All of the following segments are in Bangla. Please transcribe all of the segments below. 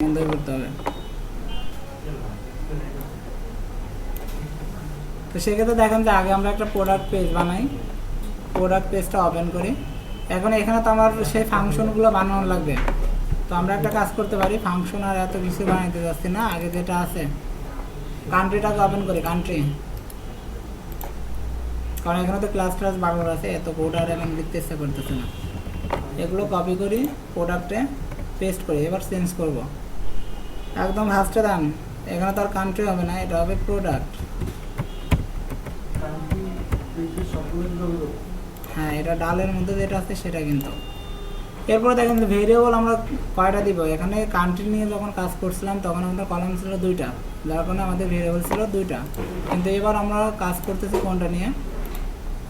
বন্ধ করতে হবে। তো সেক্ষেত্রে দেখেন যে আগে আমরা একটা প্রোডাক্ট পেজ বানাই, প্রোডাক্ট পেজটা ওপেন করি। এখন এখানে তো আমার সেই ফাংশনগুলো বানানো লাগবে। তো আমরা একটা কাজ করতে পারি, ফাংশন আর এত কিছু বানাইতে যাচ্ছি না, আগে যেটা আছে কান্ট্রিটাকে ওপেন করি, কান্ট্রি। কারণ এখানে তো ক্লাস বাংলা আছে, এত কোড আর এখন লিখতে ইচ্ছা করতেছে না। এগুলো কপি করি, প্রোডাক্টে পেস্ট করি। এবার চেঞ্জ করব, একদম ফার্স্টে দেন। এখানে তো আর কান্ট্রি হবে না, এটা হবে প্রোডাক্ট। হ্যাঁ, এটা ডালের মধ্যে যেটা আছে সেটা কিন্তু। এরপরে দেখেন যে ভেরিয়েবল আমরা কয়টা দিব। এখানে কান্ট্রি নিয়ে যখন কাজ করছিলাম তখন আমাদের কলাম ছিল 2টা, যার কারণে আমাদের ভেরিয়েবল ছিল 2টা। কিন্তু এবার আমরা কাজ করতেছি কোনটা নিয়ে,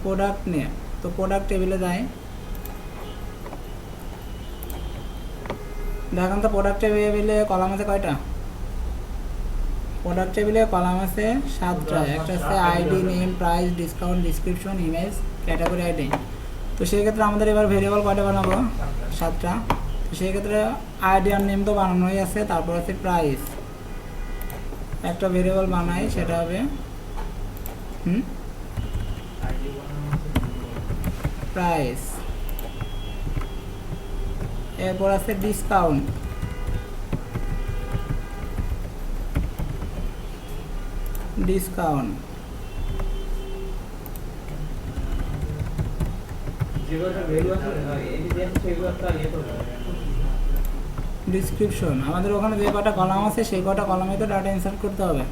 প্রোডাক্ট নিয়ে। তো প্রোডাক্ট টেবিলে যাই, দেখেন তো প্রোডাক্ট টেবিলে কলাম আছে কয়টা, প্রোডাক্ট টেবিলে কলাম আছে 7টা। একটা আছে ID, name, price, discount, description, image, category, ID. তো সেই ক্ষেত্রে আমাদের এবার ভেরিয়েবল কয়টা বানাবো, 7টা। তো সেই ক্ষেত্রে আইডি আর নেম তো বানানোই আছে, তারপর আছে প্রাইস। একটা ভেরিয়েবল বানাই, সেটা হবে প্রাইস। এরপর আছে ডিসকাউন্ট, ডিসকাউন্ট। ডিসক্রিপশন, আমাদের ওখানে যে কটা কলাম আছে সেই কটা কলামে তো ডাটা ইনসার্ট করতে হবে।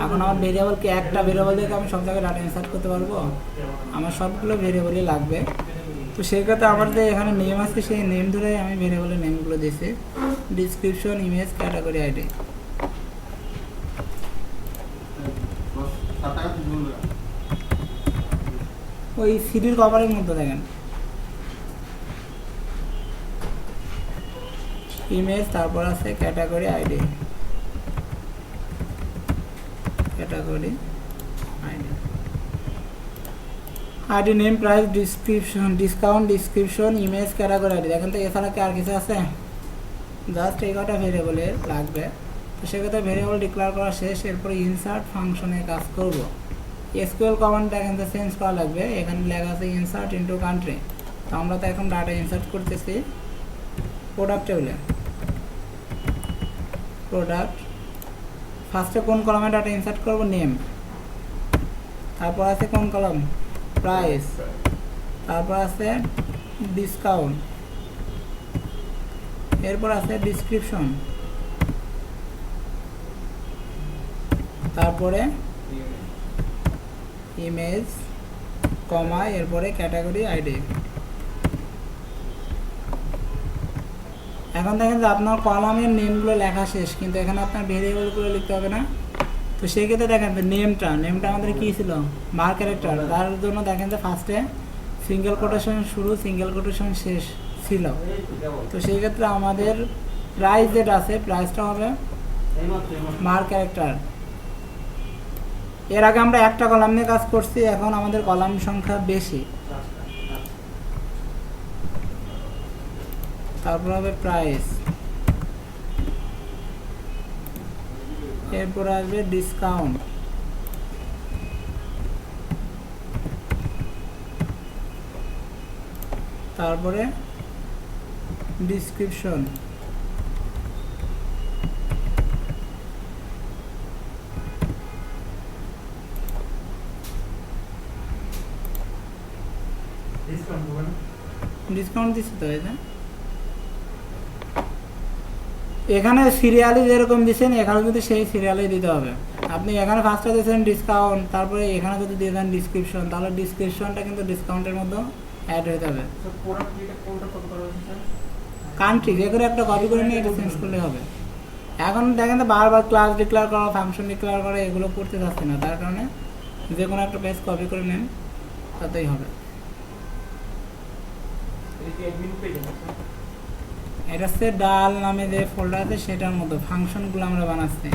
এখন আমার ভেরিয়েবলকে একটা ভেরিয়েবল থেকে আমি সব জায়গায় ডাটা ইনসার্ট করতে পারবো, আমার সবগুলো ভেরিয়েবলই লাগবে। তো সেই ক্ষেত্রে আমার যে এখানে নেম আছে সেই নেম ধরে আমি ভেরিয়েবলের নেমগুলো দিয়েছি, ডিসক্রিপশন, ইমেজ, ক্যাটাগরি, আইডি। ওই সিডির কভারের মধ্যে দেখেন ইমেজ, তারপর আছে category, ID, category, ID, ID, name, price, description, discount, description, image, category, ID. দেখেন তো এছাড়া কি আর কিছু আছে, জাস্ট এই কটা ভেরিয়েবলের লাগবে। তো সেক্ষেত্রে ভেরিয়েবল ডিক্লেয়ার করা শেষ। এরপরে ইনসার্ট ফাংশনে কাজ করব। এসকিউএল কমান্ডটা এখান থেকে চেঞ্জ করা লাগবে। এখানে লেখা আছে ইনসার্ট ইনটু কান্ট্রি। তো আমরা তো এখন ডাটা ইনসার্ট করতেছি প্রোডাক্ট টেবিলে। প্রোডাক্ট, ফার্স্টে কোন কলামে ডাটা ইনসার্ট করব, নেম। তারপর আছে কোন কলাম, প্রাইস। তারপর আছে ডিসকাউন্ট। এরপর আছে ডিসক্রিপশন। তারপরে ইমেজ, কমা, এরপরে ক্যাটাগরি, আইডি। এখন দেখেন যে আপনার কলামের নেমগুলো লেখা শেষ, কিন্তু এখানে আপনার ভেরিয়েবলগুলো লিখতে হবে না। তো সেই ক্ষেত্রে দেখেন যে নেমটা আমাদের কী ছিল, মার ক্যারেক্টার। তার জন্য দেখেন যে ফার্স্টে সিঙ্গেল কোটেশন শুরু, সিঙ্গেল কোটেশন শেষ ছিল। তো সেই ক্ষেত্রে আমাদের প্রাইস যেটা আছে, প্রাইসটা হবে মার ক্যারেক্টার। এর আগে আমরা একটা কলাম নিয়ে কাজ করছি, এখন আমাদের কলাম সংখ্যা বেশি। তারপর হবে প্রাইস, এরপর আসবে ডিসকাউন্ট, তারপরে ডিসক্রিপশন, ডিসকাউন্ট দিচ্ছে তো। এখানে সিরিয়ালি যেরকম দিচ্ছেন এখানে কিন্তু সেই সিরিয়ালে দিতে হবে। আপনি এখানে ফার্স্টে দিয়েছেন ডিসকাউন্ট, তারপরে এখানে যদি দিয়ে দেন ডিসক্রিপশন, তাহলে ডিসক্রিপশনটা কিন্তু ডিসকাউন্টের মধ্যে অ্যাড হয়ে যাবে। কান্ট্রি যে করে একটা কপি করে নিয়ে এটা চেঞ্জ করলে হবে। এখন দেখেন তো বারবার ক্লাস ডিক্লেয়ার করা, ফাংশন ডিক্লেয়ার করা, এগুলো করতে যাচ্ছে না। তার কারণে যে কোনো একটা পেজ কপি করে নেন, তাতেই হবে। এটা হচ্ছে ডাল নামে যে ফোল্ডার আছে সেটার মতো ফাংশনগুলো আমরা বানাচ্ছি।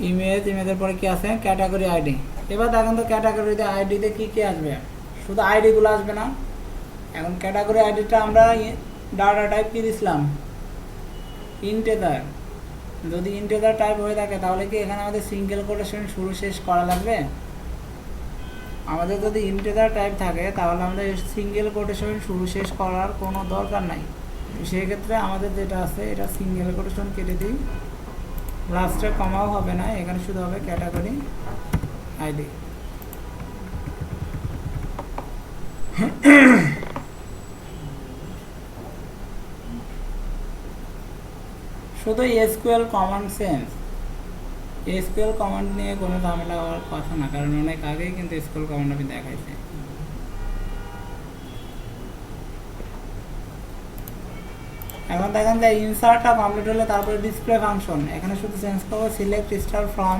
ইমেজের পরে কি আছে, ক্যাটাগরি, আইডি। এবার দেখেন তো ক্যাটাগরিতে আইডিতে কি কি আসবে, শুধু আইডিগুলো আসবে না। এখন ক্যাটাগরি আইডিটা আমরা ডাটা টাইপ কি দিছিলাম, ইন্টেজার, যদি ইন্টেজার টাইপ হয়ে থাকে তাহলে কি এখানে আমাদের সিঙ্গেল কোটেশন শুরু শেষ করা লাগবে? আমাদের যদি ইন্টেজার টাইপ থাকে তাহলে আমাদের সিঙ্গেল কোটেশন শুরু শেষ করার কোনো দরকার নাই। সেই ক্ষেত্রে আমাদের যেটা আছে এটা সিঙ্গেল কোটেশন কেটে দিই, লাস্টে কমাও হবে না, এখানে শুধু হবে ক্যাটাগরি আইডি। শুধু SQL command sense, SQL command নিয়ে কোনো ঝামেলা হওয়ার কথা না, কারণ অনেক আগেই কিন্তু এসকিউএল কমান্ড আমি দেখাইছি। এখন দেখেন যে ইনসার্টটা কমপ্লিট হলে তারপরে ডিসপ্লে ফাংশন, এখানে শুধু চেঞ্জ করবো select star from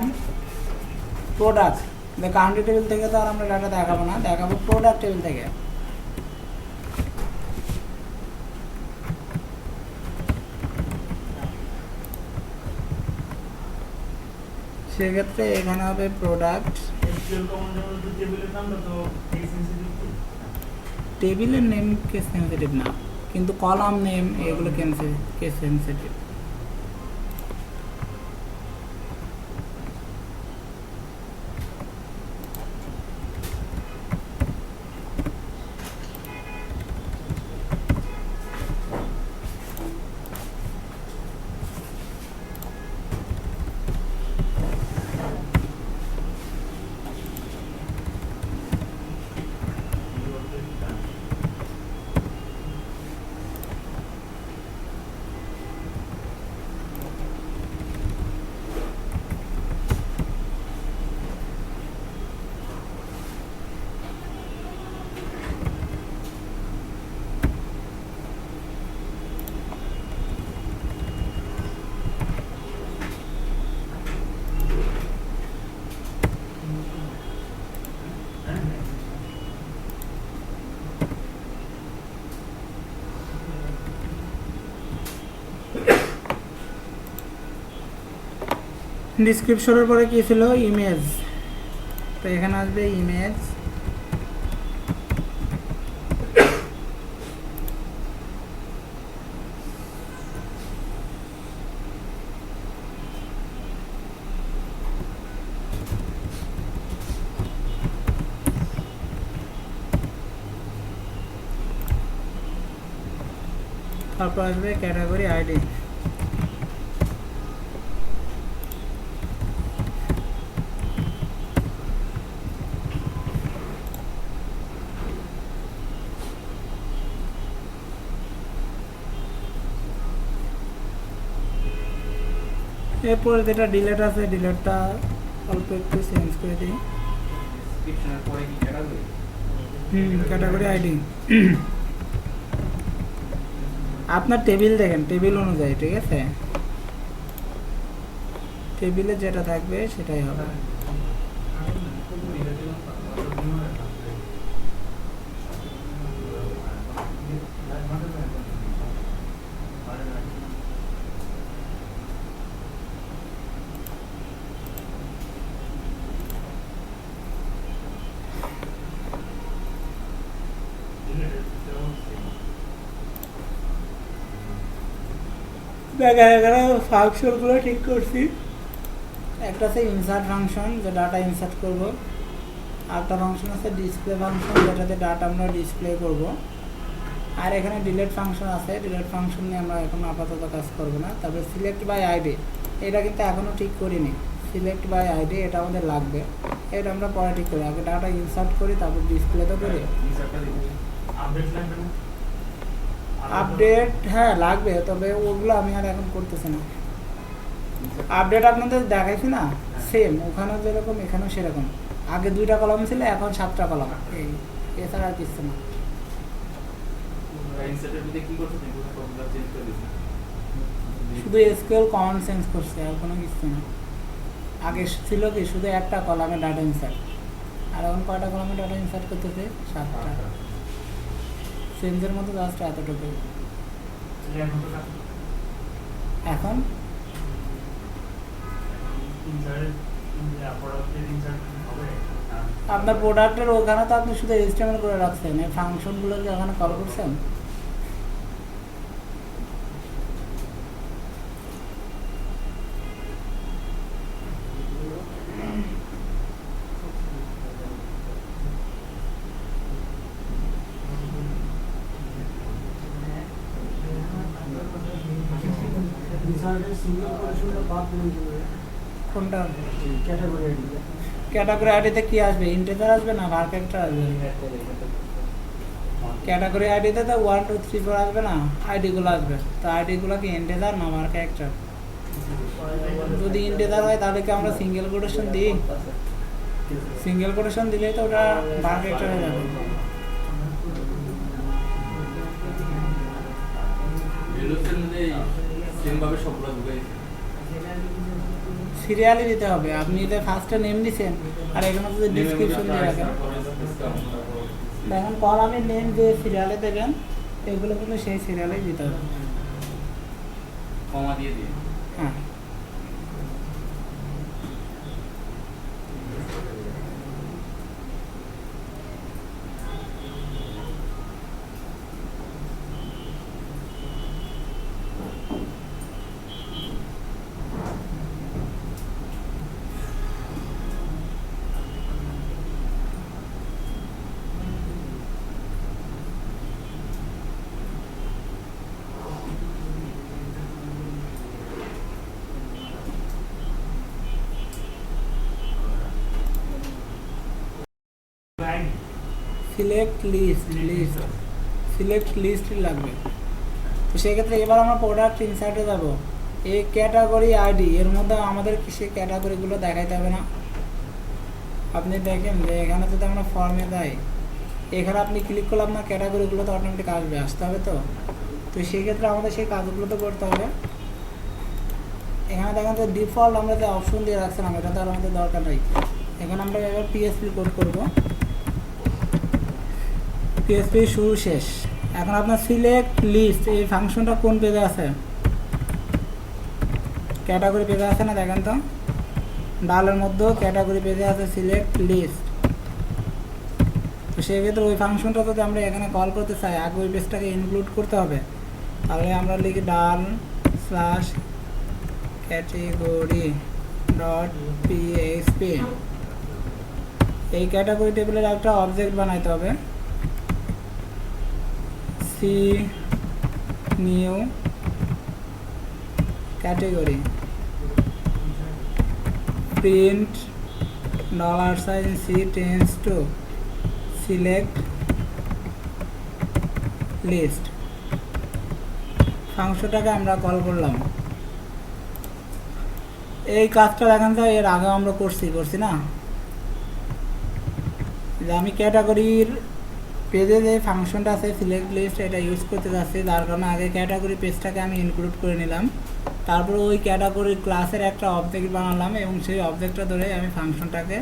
product, county table থেকে তো আর আমরা ডাটা দেখাবো না, দেখাবো প্রোডাক্ট টেবিল থেকে। সেক্ষেত্রে এখানে হবে প্রোডাক্ট, টেবিলের নেম কেস সেন্সিটিভ না, কিন্তু কলাম নেম এগুলো কেস সেন্সিটিভ। ডিসক্রিপশনের পরে কি ছিল? ইমেজ, তো এখানে আসবে ইমেজ, তারপর আসবে ক্যাটাগরি আইডি। এরপরে যেটা ডিলেট আছে, ডিলেটটা অল্প একটু চেঞ্জ করে দিই। ক্যাটাগরি আইডি আপনার টেবিল দেখেন, টেবিল অনুযায়ী, ঠিক আছে, টেবিলে যেটা থাকবে সেটাই হবে। এখানে ফাংশনগুলো ঠিক করছি, একটা আছে ইনসার্ট ফাংশন, যে ডাটা ইনসার্ট করব, আরেকটা ফাংশন আছে ডিসপ্লে ফাংশন, যেটাতে ডাটা আমরা ডিসপ্লে করব, আর এখানে ডিলেট ফাংশন আছে। ডিলেট ফাংশন নিয়ে আমরা এখন আপাতত কাজ করব না। তারপরে সিলেক্ট বাই আইডি, এটা কিন্তু এখনও ঠিক করিনি। সিলেক্ট বাই আইডি এটা আমাদের লাগবে, এটা আমরা পরে ঠিক করি, আগে ডাটা ইনসার্ট করি, তারপর ডিসপ্লে তো করি। আপডেট হ্যাঁ লাগবে, তবে ওগুলো আমি আর এখন করতেছি না। আপডেট আপনাদের দেখাইছি না, সেম ওখানেও যেরকম এখানেও সেরকম। আগে 2টা কলাম ছিল, এখন 7টা কলাম, এই এছাড়া আর কিছু না। শুধু এসকিউএল কমান্ড চেঞ্জ করছে, আর কোনো কিছু না। আগে ছিল কি শুধু একটা কলামে ডাটা ইনসার্ট, আর এখন কয়টা কলামে ডাটা ইনসার্ট করতেছে? 7টা। চেঞ্জের মতো জাস্ট এতটুকু। এখন আপনার প্রোডাক্টের ওখানে তো আপনি শুধু HTML করে রাখছেন, এই ফাংশনগুলোকে ওখানে কল করছেন। কোনটা ক্যাটাগরি আইডিতে কি আসবে, ইন্টিজার আসবে না ভার ক্যারেক্টার আসবে? ক্যাটাগরি আইডিতে তো 1 2 3 4 আসবে না, আইডিগুলো আসবে। তো আইডিগুলো কি ইন্টিজার না ভার ক্যারেক্টার? যদি ইন্টিজার হয় তাহলে কি আমরা সিঙ্গেল কোটেশন দিই? সিঙ্গেল কোটেশন দিলেই তো ওটা ভার ক্যারেক্টার হয়ে যাবে। সিরিয়ালি দিতে হবে। আপনি যে ফার্স্টে নেম দিচ্ছেন আর এখানে যদি ডিসক্রিপশন দিয়ে রাখেন, দেখেন কলামে নেম যে সিরিয়ালে দেবেন এগুলো কিন্তু সেই সিরিয়ালেই দিতে হবে। কমা দিয়ে দিন। হ্যাঁ, সিলেক্ট লিস্ট লাগবে। তো সেক্ষেত্রে এবার আমরা প্রোডাক্ট ইনসার্টে যাব। এই ক্যাটাগরি আইডি এর মধ্যে আমাদের সেই ক্যাটাগরিগুলো দেখাইতে হবে না? আপনি দেখেন যে এখানে যদি আমরা ফর্মে দেয়, এখানে আপনি ক্লিক করলে আপনার ক্যাটাগরিগুলো তো অটোমেটিক আসতে হবে। তো সেই ক্ষেত্রে আমাদের সেই কাজগুলো তো করতে হবে। এখানে দেখেন যে ডিফল্ট আমরা যে অপশন দিয়ে রাখছিলাম এটা তো আর আমাদের দরকার নেই। এখানে আমরা এবার পিএসপি কোড করব, পিএসপি শুরু শেষ। এখন আপনার সিলেক্ট লিস্ট এই ফাংশনটা কোন পেজে আছে? ক্যাটাগরি পেজে আছে না? দেখেন তো ডালের মধ্যেও ক্যাটাগরি পেজে আছে সিলেক্ট লিস্ট। তো সেক্ষেত্রে ওই ফাংশনটা যদি আমরা এখানে কল করতে চাই আগে ওই পেজটাকে ইনক্লুড করতে হবে। তাহলে আমরা লিখি ডাল স্ল্যাশ ক্যাটেগরি ডট পিএইচপি। এই ক্যাটাগরি টেবিলের একটা অবজেক্ট বানাইতে হবে, C new category print $C tends to select list। ফাংশনটাকে আমরা কল করলাম। এই কাজটা দেখেন তো এর আগে আমরা করছি না? যে আমি ক্যাটাগরির পেজে যে ফাংশনটা আছে সিলেক্ট লিস্ট এটা ইউজ করতে যাচ্ছি, যার কারণে আগে ক্যাটাগরি পেজটাকে আমি ইনক্লুড করে নিলাম। তারপরে ওই ক্যাটাগরি ক্লাসের একটা অবজেক্ট বানালাম এবং সেই অবজেক্টটা ধরে আমি ফাংশনটাকে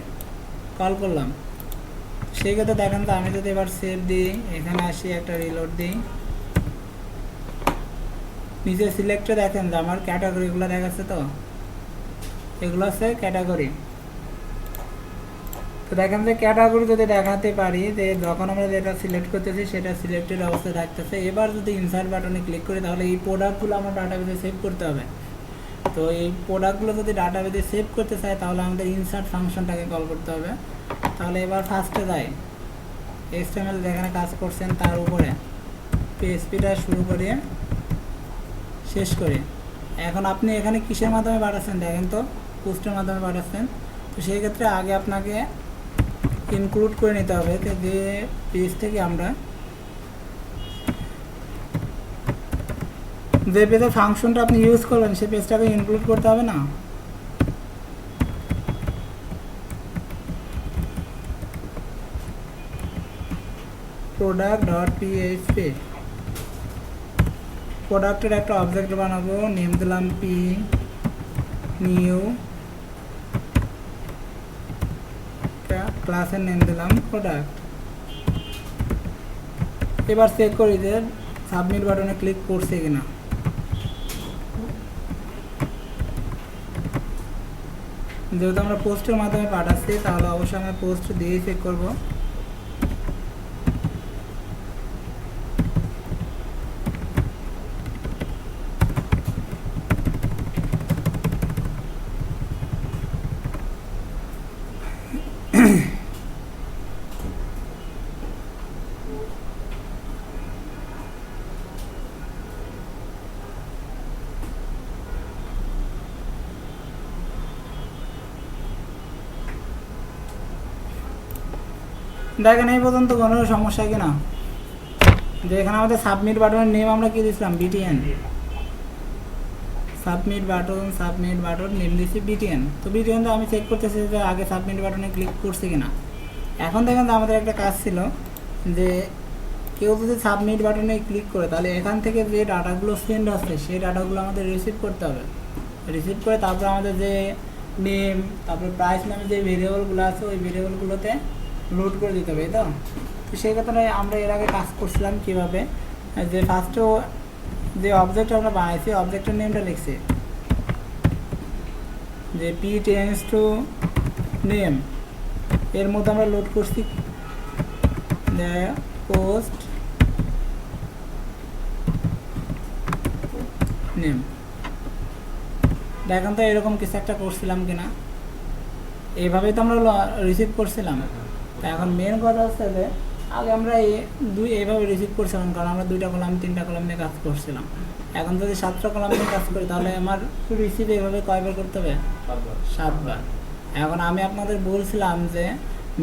কল করলাম। সেই ক্ষেত্রে দেখেন তো আমি যদি এবার সেভ দিই, এখানে আসি একটা রিলোড দিই, নিচে সিলেক্টে দেখেন যে আমার ক্যাটাগরিগুলো দেখাচ্ছে। তো এগুলো আছে ক্যাটাগরি। তো দেখেন যে ক্যাটাগরি যদি দেখাতে পারি যে যখন আমরা যেটা সিলেক্ট করতেছি সেটা সিলেক্টেড অবস্থায় থাকতেছে। এবার যদি ইনসার্ট বাটনে ক্লিক করি তাহলে এই প্রোডাক্টগুলো আমার ডাটাবেসে সেভ করতে হবে। তো এই প্রোডাক্টগুলো যদি ডাটাবেসে সেভ করতে চাই তাহলে আমাদের ইনসার্ট ফাংশনটাকে কল করতে হবে। তাহলে এবার ফার্স্টে যাই, HTML যেখানে কাজ করছেন তার উপরে পিএইচপিটা শুরু করে শেষ করে। এখন আপনি এখানে কিসের মাধ্যমে পাঠাচ্ছেন দেখেন তো, পোস্টের মাধ্যমে পাঠাচ্ছেন। তো সেই ক্ষেত্রে আগে আপনাকে ইনক্লুড করে নিতে হবে যে পেজ থেকে আমরা যে পেজে ফাংশনটা আপনি ইউজ করবেন সেই পেজটাকে ইনক্লুড করতে হবে না? product.php প্রোডাক্টের একটা অবজেক্ট বানাবো, নেম দিলাম পি নিউ, ক্লাসের নেম দিলাম প্রোডাক্ট। এবার চেক করি যে সাবমিট বাটনে ক্লিক করছে কিনা। যেহেতু আমরা পোস্টের মাধ্যমে পাঠাচ্ছি তাহলে অবশ্যই আমরা পোস্ট দিয়েই চেক করব। দেখেন এই পর্যন্ত কোনো সমস্যা কিনা, যে এখানে আমাদের সাবমিট বাটনের নেম আমরা কি দিয়েছিলাম, বিটিএন। সাবমিট বাটন নেম দিচ্ছি বিটিএন। তো বিটিএনটা আমি চেক করতেছি যে আগে সাবমিট বাটনে ক্লিক করছি কিনা। এখন দেখেন যে আমাদের একটা কাজ ছিল যে কেউ যদি সাবমিট বাটনে ক্লিক করে তাহলে এখান থেকে যে ডাটাগুলো সেন্ড হচ্ছে সেই ডাটাগুলো আমাদের রিসিভ করতে হবে। রিসিভ করে তারপর আমাদের যে নেম তারপর প্রাইস নামে যে ভেরিয়েবলগুলো আছে ওই ভেরিয়েবলগুলোতে লোড করে দিতে হবে, তো সেই কথাটাই আমরা এর আগে কাজ করছিলাম কীভাবে, যে ফার্স্টেও যে অবজেক্ট আমরা বানাইছি অবজেক্টের নেমটা লিখছি যে পি টেন্স টু নেম, এর মধ্যে আমরা লোড করছি পোস্ট নেম। দেখেন তো এরকম কিছু একটা করছিলাম কিনা, এইভাবেই তো আমরা রিসিভ করছিলাম। এখন মেন কথা হচ্ছে যে আগে আমরা এইভাবে রিসিভ করছিলাম, কারণ আমরা 2টা কলাম 3টা কলাম নিয়ে কাজ করছিলাম। এখন যদি 7টা কলাম নিয়ে কাজ করি তাহলে আমার রিসিভ এইভাবে কয়বার করতে হবে, 7বার। এখন আমি আপনাদের বলছিলাম যে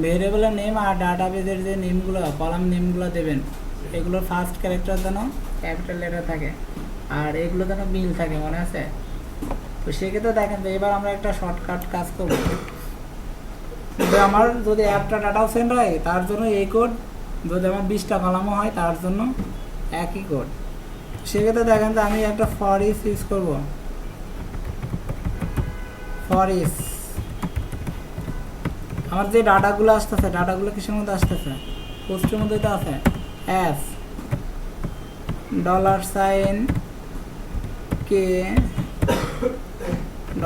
ভেরিয়েবলের নেম আর ডাটাবেজের যে নেমগুলো কলাম নেমগুলো দেবেন এগুলোর ফার্স্ট ক্যারেক্টার যেন ক্যাপিটাল লেটার থাকে আর এগুলো যেন মিল থাকে, মনে আছে? তো সেক্ষেত্রে দেখেন যে এবার আমরা একটা শর্টকাট কাজ করব। আমার যদি একটা ডাটাও সেন্ড হয় তার জন্য এই কোড, যদি আমার 20টা কলামও হয় তার জন্য একই কোড। সেক্ষেত্রে দেখেন যে আমি একটা ফর ইচ ইউজ করবো। ফর ইচ আমার যে ডাটাগুলো আসতেছে ডাটাগুলো কিসের মধ্যে আসতেছে, পোস্টের মধ্যে তো আছে S $k $v,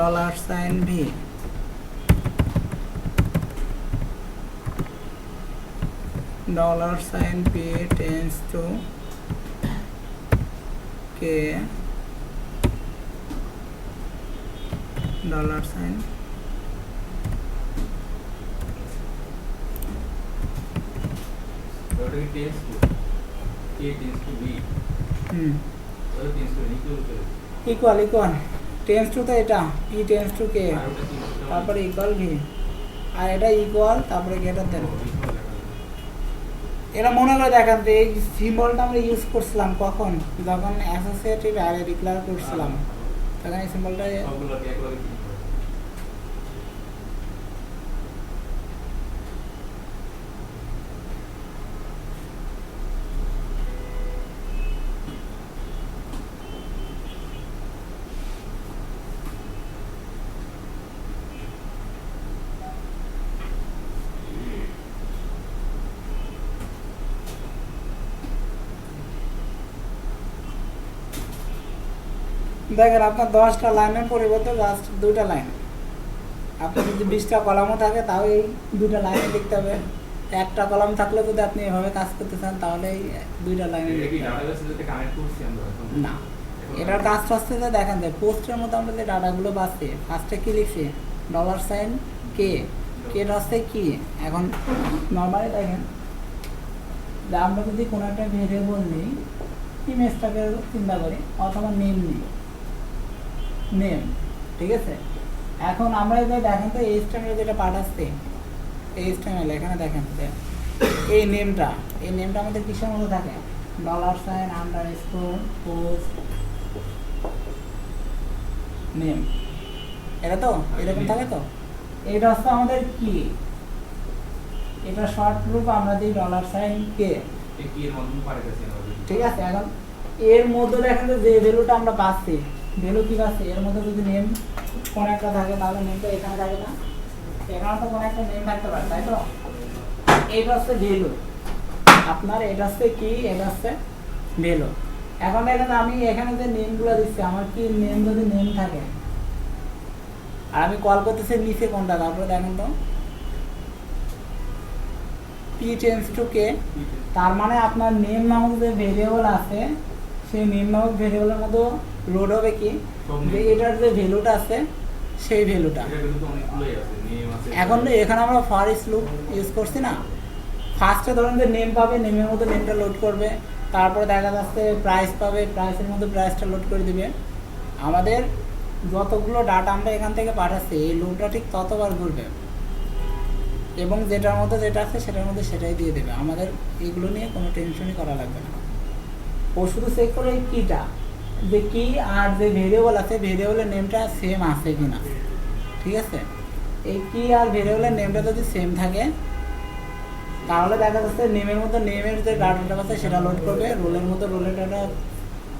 $p tends to k $, equal tends to তো এটা পি টেন্স টু কে তারপরে ইকুয়াল ভি, আর এটা ইকুয়াল তারপরে গেটার দেন। এটা মনে হলো দেখেন যে এই সিম্বলটা আমরা ইউজ করছিলাম কখন, যখন অ্যাসোসিয়েটিভ অ্যারে ডিক্লেয়ার করছিলাম তখন এই সিম্বলটা দেখেন আপনার 10টা লাইনের পরিবর্তে জাস্ট 2টা লাইন। আপনার যদি 20টা কলামও থাকে তাও এই 2টা লাইনে লিখতে হবে। একটা কলাম থাকলে যদি আপনি এভাবে কাজ করতে চান তাহলে এই 2টা লাইনে না। এটার কাজটা হচ্ছে যে দেখেন যে পোস্টের মধ্যে আমরা যে ডাটাগুলো পাচ্ছি ফার্স্টে কি লিখছি $k, কেটা হচ্ছে কি। এখন নর্মালি দেখেন যে আমরা যদি কোনো একটা ভেরিয়েবল নিই, ইমেজটাকে চিন্তা করি অথবা নেম নিই, নেম, ঠিক আছে। এখন আমরা যদি দেখেন তো HTML যেটা পাঠাচ্ছি HTML এখানে দেখেন যে এই নেমটা আমাদের কিসের মধ্যে থাকে, $_post নেম, এটা তো এরকম থাকে। তো এটা হচ্ছে আমাদের কি, এটা শর্ট রূপ আমরা দিই $k, ঠিক আছে। এখন এর মধ্যে দেখেন যে ভ্যালুটা আমরা পাচ্ছি, ভ্যালু কি পাচ্ছি, এর মধ্যে যদি নেম কোন একটা থাকে তাহলে নেমটা এখানে থাকে না, এখানে তো কোন একটা নেম থাকতে পারে, তাই তো। এটা হচ্ছে ভ্যালু আপনার, এটা হচ্ছে কি, এটা হচ্ছে ভ্যালু। এখন দেখেন আমি এখানে যে নেমগুলো দিচ্ছি আমার কি নেম, যদি নেম থাকে আর আমি কল করতেছি নিচে কোনটা, তারপরে দেখেন তো p tends to k, তার মানে আপনার নেম নামক যে ভেরিয়েবল আছে সেই নেম নামক ভেরিয়েবলের মধ্যে লোড হবে কি, যে এটার যে ভ্যালুটা আছে সেই ভ্যালুটা। এখন এখানে আমরা ফর ইচ লুপ ইউজ করছি না, ফার্স্টে ধরুন যে নেম পাবে, নেমের মধ্যে নেমটা লোড করবে, তারপরে দেখা যাচ্ছে প্রাইস পাবে, প্রাইসের মধ্যে প্রাইসটা লোড করে দিবে। আমাদের যতগুলো ডাটা আমরা এখান থেকে পাঠাচ্ছি এই লুপটা ঠিক ততবার ঘুরবে। এবং যেটার মধ্যে যেটা আছে সেটার মধ্যে সেটাই দিয়ে দেবে। আমাদের এগুলো নিয়ে কোনো টেনশনই করা লাগবে না। ও শুধু চেক করে কিটা, যে কি আর যে ভেরিয়েবল আছে ভেরিয়েবলের নেমটা সেম আছে কিনা। ঠিক আছে, এই কি আর ভেরিয়েবলের নেমটা যদি সেম থাকে তাহলে দেখা যাচ্ছে নেমের মধ্যে নেমের যে ডাটাটা আছে সেটা লোড করবে, রোলের মধ্যে রোলের ডাটা,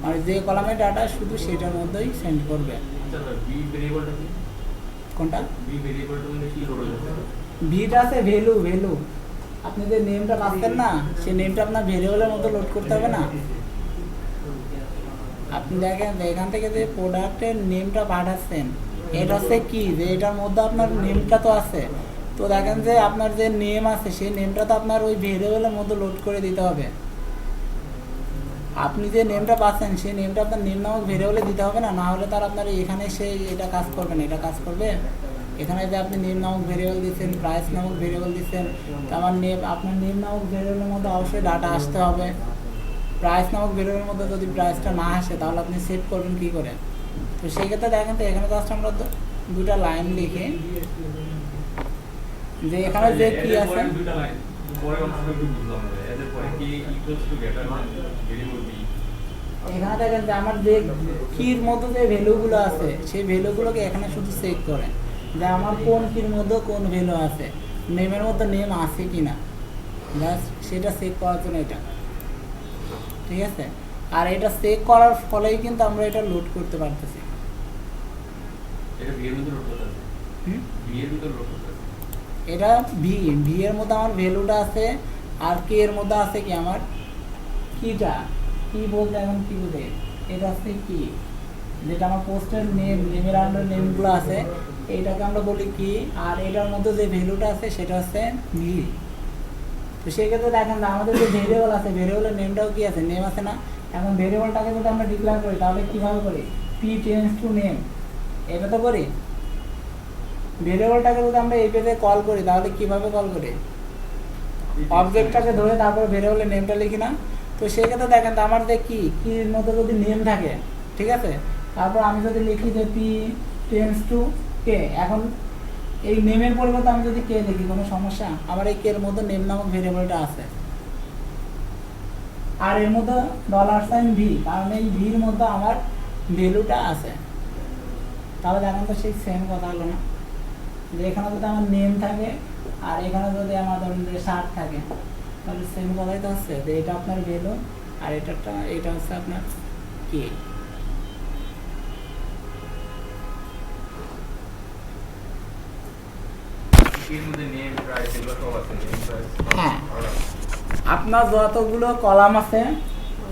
মানে যে কলামের ডাটা শুধু সেটার মধ্যেই সেন্ড করবে। কোনটা? ভিটা আছে ভ্যালু, ভ্যালু আপনি যে নেমটা পাচ্ছেন না সেই নেমটা আপনার ভেরিয়েবলের মধ্যে লোড করতে হবে না। আপনি দেখেন এখান থেকে যে প্রোডাক্টের নেমটা পাঠাচ্ছেন এটা হচ্ছে কি, যে এটার মধ্যে আপনার নেমটা তো আছে, তো দেখেন যে আপনার যে নেম আছে সেই নেমটা তো আপনার ওই ভেরিয়েবলের মধ্যে লোড করে দিতে হবে। আপনি যে নেমটা পাচ্ছেন সেই নেমটা আপনার নেম নামক ভেরিয়েবলে দিতে হবে না, না হলে তার আপনার এখানে সেই এটা কাজ করবে না, এটা কাজ করবে। এখানে যে আপনি নেম নামক ভেরিয়েবল দিচ্ছেন, প্রাইস নামক ভেরিয়েবল দিচ্ছেন, তো আমার নেম আপনার নেম নামক ভেরিয়েবলের মধ্যে অবশ্যই ডাটা আসতে হবে। প্রাইস নামক ভেরিয়েবলের মধ্যে যদি প্রাইসটা না আসে তাহলে আপনি সেভ করবেন কী করে? তো সেই ক্ষেত্রে দেখেন তো এখানে জাস্ট আমরা দুটা লাইন লিখে যে এখানে যে কি আছে এখানে দেখেন যে আমার যে কির মধ্যে যে ভ্যালুগুলো আছে সেই ভ্যালুগুলোকে এখানে শুধু চেক করে যে আমার কোন কির মধ্যে কোন ভ্যালু আছে, নেমের মধ্যে নেম আছে কিনা, জাস্ট সেটা চেক করার জন্য এটা। ঠিক আছে, আর এটা চেক করার ফলেই কিন্তু আমরা এটা লোড করতে পারতেছি। এটা ভি, ভি এর মধ্যে আমার ভ্যালুটা আছে, আর কে এর মধ্যে আছে কি আমার কিটা, কি বলতে এখন কি বলতে এটা হচ্ছে কি, যেটা আমার পোস্টের নেম, নেমের আন্ডার নেমগুলো আছে এইটাকে আমরা বলি কি, আর এটার মধ্যে যে ভ্যালুটা আছে সেটা হচ্ছে ভি। তো সেক্ষেত্রে দেখেন আমাদের যে ভেরিয়েবল আছে ভেরিয়েবলের নেমটাও কি আছে, নেম আছে না। এখন ভেরিয়েবলটাকে যদি আমরা ডিক্লেয়ার করি তাহলে কীভাবে করি, পি টেন্স টু নেম, এটা তো করি। ভেরিয়েবলটাকে যদি আমরা এই পেজে কল করি তাহলে কিভাবে কল করি, অবজেক্টটাকে ধরে তারপর ভেরিয়েবলের নেমটা লিখি না। তো সেক্ষেত্রে দেখেন তো আমার যে কির মধ্যে যদি নেম থাকে, ঠিক আছে, তারপর আমি যদি লিখি যে পি টেন্স টু কে, এখন এই নেমের পরিবর্তে আমি যদি কে লিখি কোনো সমস্যা, আমার এই কে এর মধ্যে নেম নামক ভেরিয়েবলটা আছে, আর এর মধ্যে $সাইন ভি, কারণ এই ভির মধ্যে আমার ভ্যালুটা আছে। তাহলে দেখেন তো সেই সেম কথা হলো না, যে এখানে যদি আমার নেম থাকে আর এখানে যদি আমার ধরুন যে শার্ট থাকে, তাহলে সেম কথাই তো হচ্ছে যে এটা আপনার ভ্যালু আর এটা হচ্ছে আপনার কে। হ্যাঁ, আপনার যতগুলো কলাম আছে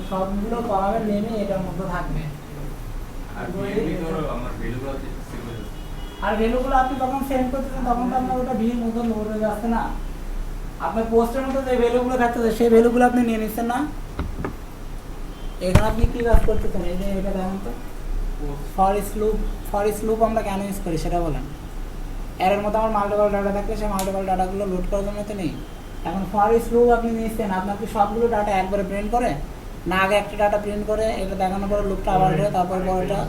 সবগুলো কলামের নেমই এটার মধ্যে থাকবে। আর ভ্যালুগুলো আপনি যখন সেন্ড করতেছেন তখন তো আপনার ওটা ভির মধ্যে লোড হয়ে যাচ্ছে না, আপনার পোস্টের মধ্যে যে ভ্যালুগুলো থাকতেছে সেই ভ্যালুগুলো আপনি নিয়ে নিচ্ছেন না। এখানে আপনি কি কাজ করতেছেন, এই যে এটা দেখেন তো ফর লুপ আমরা কেন ইউজ করি সেটা বলেন। এর মধ্যে আমার মাল্টিপল ডাটা থাকলে সেই মাল্টিপল ডাটাগুলো লোড করার জন্য তো নেই। এখন ফর লুপ আপনি নিচ্ছেন, আপনার কি সবগুলো ডাটা একবারে প্রিন্ট করে না, আগে একটা ডাটা প্রিন্ট করে এটা দেখানোর পরে লুপটা আবার ঘুরে তারপরে পরেরটা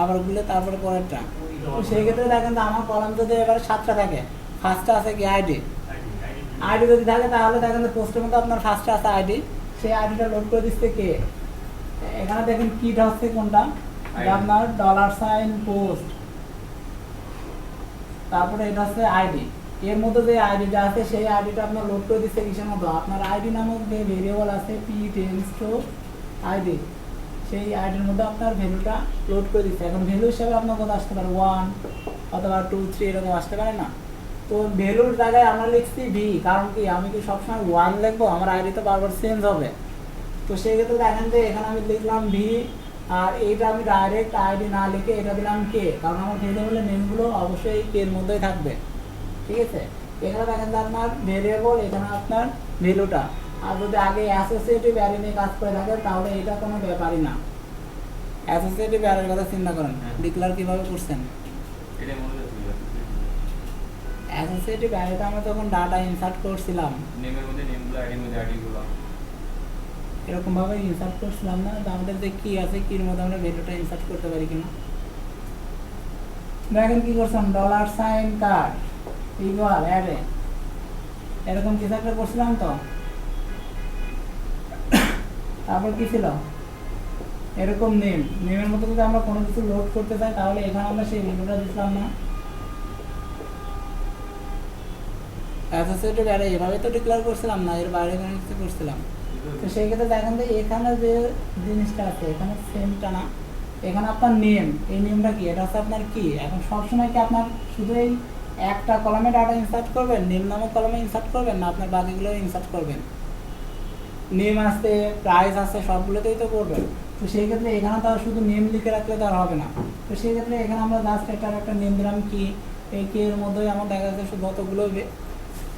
আবার ঘুরে তারপরে পরেরটা। তো সেই ক্ষেত্রে দেখেন তো আমার কলাম যদি এবারে 7টা থাকে, ফার্স্টটা আছে কি আইডি, আইডি যদি থাকে তাহলে দেখেন তো পোস্টের মধ্যে আপনার ফার্স্টটা আছে আইডি, সেই আইডিটা লোড করে দিচ্ছে কে, এখানে দেখেন কিটা হচ্ছে কোনটা, আপনার $সাইন পোস্ট, তারপরে এটা হচ্ছে আইডি, এর মধ্যে যে আইডিটা আছে সেই আইডিটা আপনার লোড করে দিচ্ছে কিসের মধ্যে, আপনার আইডি নামক যে ভেরিয়েবল আছে পি টেন্স টু আইডি, সেই আইডির মধ্যে আপনার ভ্যালুটা লোড করে দিচ্ছে। এখন ভ্যালু হিসাবে আপনার কত আসতে পারে 1 অথবা 2 3 এরকম আসতে পারে না। তো ভ্যালুর জায়গায় আমরা লিখছি ভি, কারণ কি আমি কি সবসময় 1 লিখবো, আমার আইডি তো বারবার চেঞ্জ হবে। তো সেই ক্ষেত্রে দেখেন যে এখানে আমি লিখলাম ভি, আর এইটা আমি ডাইরেক্ট আইডি না লিখে এটা দিলাম কে, কারণ আমার ভেরিয়েবলের নেমগুলো অবশ্যই কে এর মধ্যেই থাকবে। ঠিক আছে, এখানে দেখেন যে আপনার ভেরিয়েবল, এখানে আপনার ভ্যালুটা, আর যদি আগে অ্যাসোসিয়েটিভ অ্যারে নিয়ে কাজ করে থাকে তাহলে এটা কোনো ব্যাপারই না। অ্যাসোসিয়েটিভ অ্যারের কথা চিন্তা করেন, ডিক্লেয়ার কিভাবে করছেন। অ্যাসোসিয়েটিভ অ্যারেতে আমরা যখন ডাটা ইনসার্ট করছিলাম নেমের মধ্যে নেমগুলো, আইডির মধ্যে আইডিগুলো এরকম ভাবে ইনসার্ট করছিলাম না, তো আমাদের যে কি আছে কির মধ্যে আমরা ভ্যালুটা ইনসার্ট করতে পারি কিনা। দেখেন কি করছেন, $সাইন কার্ড ইকুয়াল অ্যারে, এরকম কিছু একটা করছিলাম তো। তারপর কি ছিল, এরকম নেমের মতো যদি আমরা কোনো কিছু লোড করতে চাই তাহলে এখানে আমরা সেই ভ্যালুটা দিছিলাম না। অ্যাসোসিয়েটেড অ্যারে এভাবে তো ডিক্লেয়ার করছিলাম না, এর বাইরে কোনো কিছু করছিলাম। তো সেই ক্ষেত্রে দেখেন যে এখানে যে জিনিসটা আছে এখানে সেমটা না, এখানে আপনার নেম, এই নেমটা কি, এটা হচ্ছে আপনার কি। এখন সবসময় কি আপনার শুধু এই একটা কলামে ডাটা ইনসার্ট করবেন, নেম নামক কলামে ইনসার্ট করবেন, না আপনার বাকিগুলো ইনসার্ট করবেন? নেম আছে, প্রাইস আছে, সবগুলোতেই তো করবেন। তো সেই ক্ষেত্রে এখানে তো আর শুধু নেম লিখে রাখলে তো আর হবে না। তো সেই ক্ষেত্রে এখানে আমরা জাস্ট এটার একটা নেম দিলাম কি, এই কে এর মধ্যেই আমার দেখা যাচ্ছে শুধু যতগুলো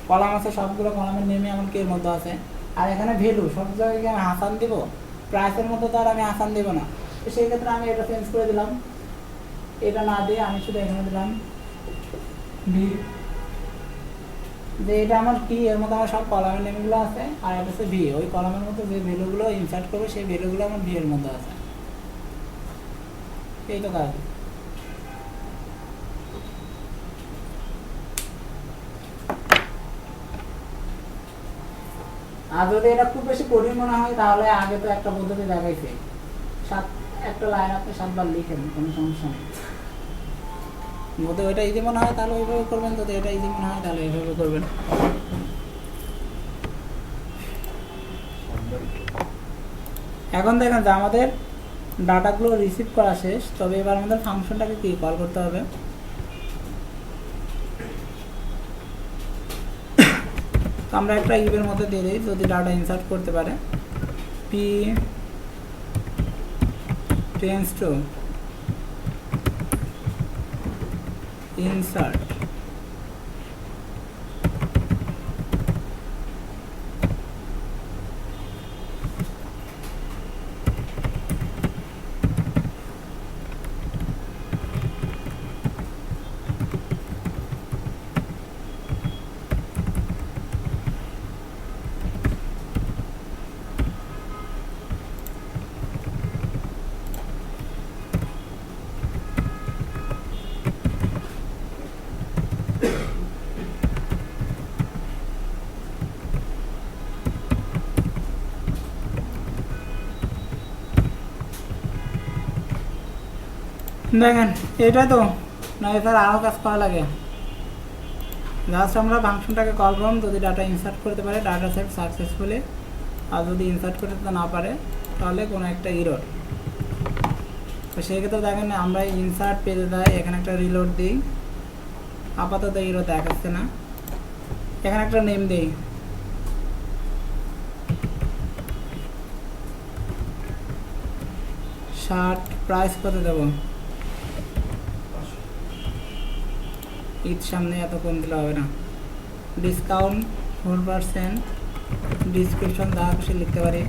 কলাম আছে সবগুলো কলামের নেমে আমার কে এর মধ্যে আছে। আর এখানে ভ্যালু সব জায়গায় আমি হাসান দিব, প্রাইসের মধ্যে তো আর আমি হাসান দিব না। তো সেই ক্ষেত্রে আমি এটা চেঞ্জ করে দিলাম, এটা না দিয়ে আমি শুধু এখানে দিলাম ভি, যে এটা আমার কি, এর মধ্যে আমার সব কলামের নেমগুলো আছে, আর এটা হচ্ছে ভি, ওই কলামের মধ্যে যে ভ্যালুগুলো ইনসার্ট করবে সেই ভ্যালুগুলো আমার ভি এর মধ্যে আছে। এই তো কাজ। আর যদি এটা খুব বেশি কঠিন মনে হয় তাহলে আগে তো একটা পদ্ধতি দেখাইছে, একটা লাইন আপনি 7 বার লিখেন, কোনো সমস্যা নেই। যদি ওইটা ইজি মনে হয় তাহলে ওইভাবে করবেন, যদি এটা ইজি মনে হয় তাহলে এইভাবে করবেন। এখন দেখেন যে আমাদের ডাটাগুলো রিসিভ করা শেষ, তবে এবার আমাদের ফাংশনটাকে কি কল করতে হবে। তো আমরা একটা ইভের মধ্যে দিয়ে দিই যদি ডাটা ইনসার্ট করতে পারে, পি টেন্স টু ইনসার্ট দেখেন এটা তো না, স্যার আরও কাজ করা লাগে। জাস্ট আমরা ফাংশনটাকে কল করলাম যদি ডাটা ইনসার্ট করতে পারে ডাটা সেট সাকসেসফুলি, আর যদি ইনসার্ট করতে না পারে তাহলে কোনো একটা ইরর। তো সেই ক্ষেত্রে দেখেন আমরা ইনসার্ট পেজে যাই, এখানে একটা রিলোড দিই, আপাতত ইরর দেখাচ্ছে না, এখানে একটা নেম দিই, শার্ট, প্রাইস কত দেবো, ঈদ সামনে, এত কম দিলে হবে না, ডিসকাউন্ট 4%, ডিসক্রিপশন যা খুশি লিখতে পারি,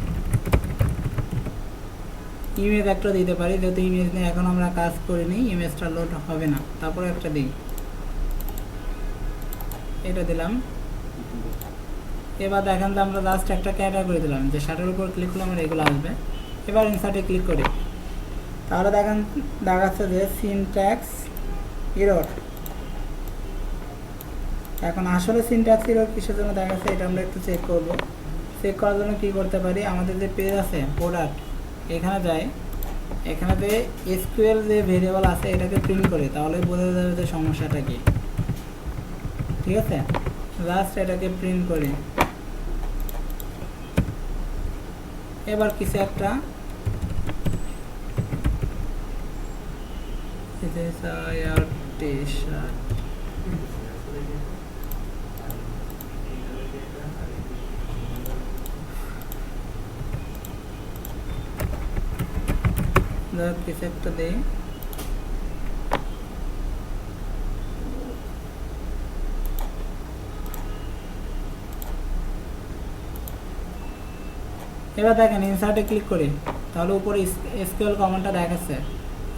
ইমেজ একটা দিতে পারি, যেহেতু ইমেজ নিয়ে এখন আমরা কাজ করিনি, ইমেজটা লোড হবে না, তারপরে একটা দিই, এটা দিলাম। এবার দেখেন যে আমরা জাস্ট একটা ক্যাটাগরি দিলাম, যে শার্টের উপর ক্লিক করলে আমার এগুলো আসবে। এবার ইনসার্টে ক্লিক করি, তাহলে দেখেন দেখাচ্ছে যে সিনট্যাক্স এরর। এখন আসলে সিনট্যাক্স এরর কিসের জন্য দেখাচ্ছে এটা আমরা একটু চেক করব। চেক করার জন্য কী করতে পারি, আমাদের যে পেজ আছে প্রোডাক্ট, এখানে যাই, এখানে যে এসকিউএল যে ভেরিয়েবল আছে এটাকে প্রিন্ট করি, তাহলে বোঝা যাবে যে সমস্যাটা কি। ঠিক আছে, জাস্ট এটাকে প্রিন্ট করি। এবার কিছু একটা কিছু একটা দেই, এবার দেখেন ইনসার্টে ক্লিক করি, তাহলে উপরে এসকিউএল কমান্ডটা দেখাচ্ছে।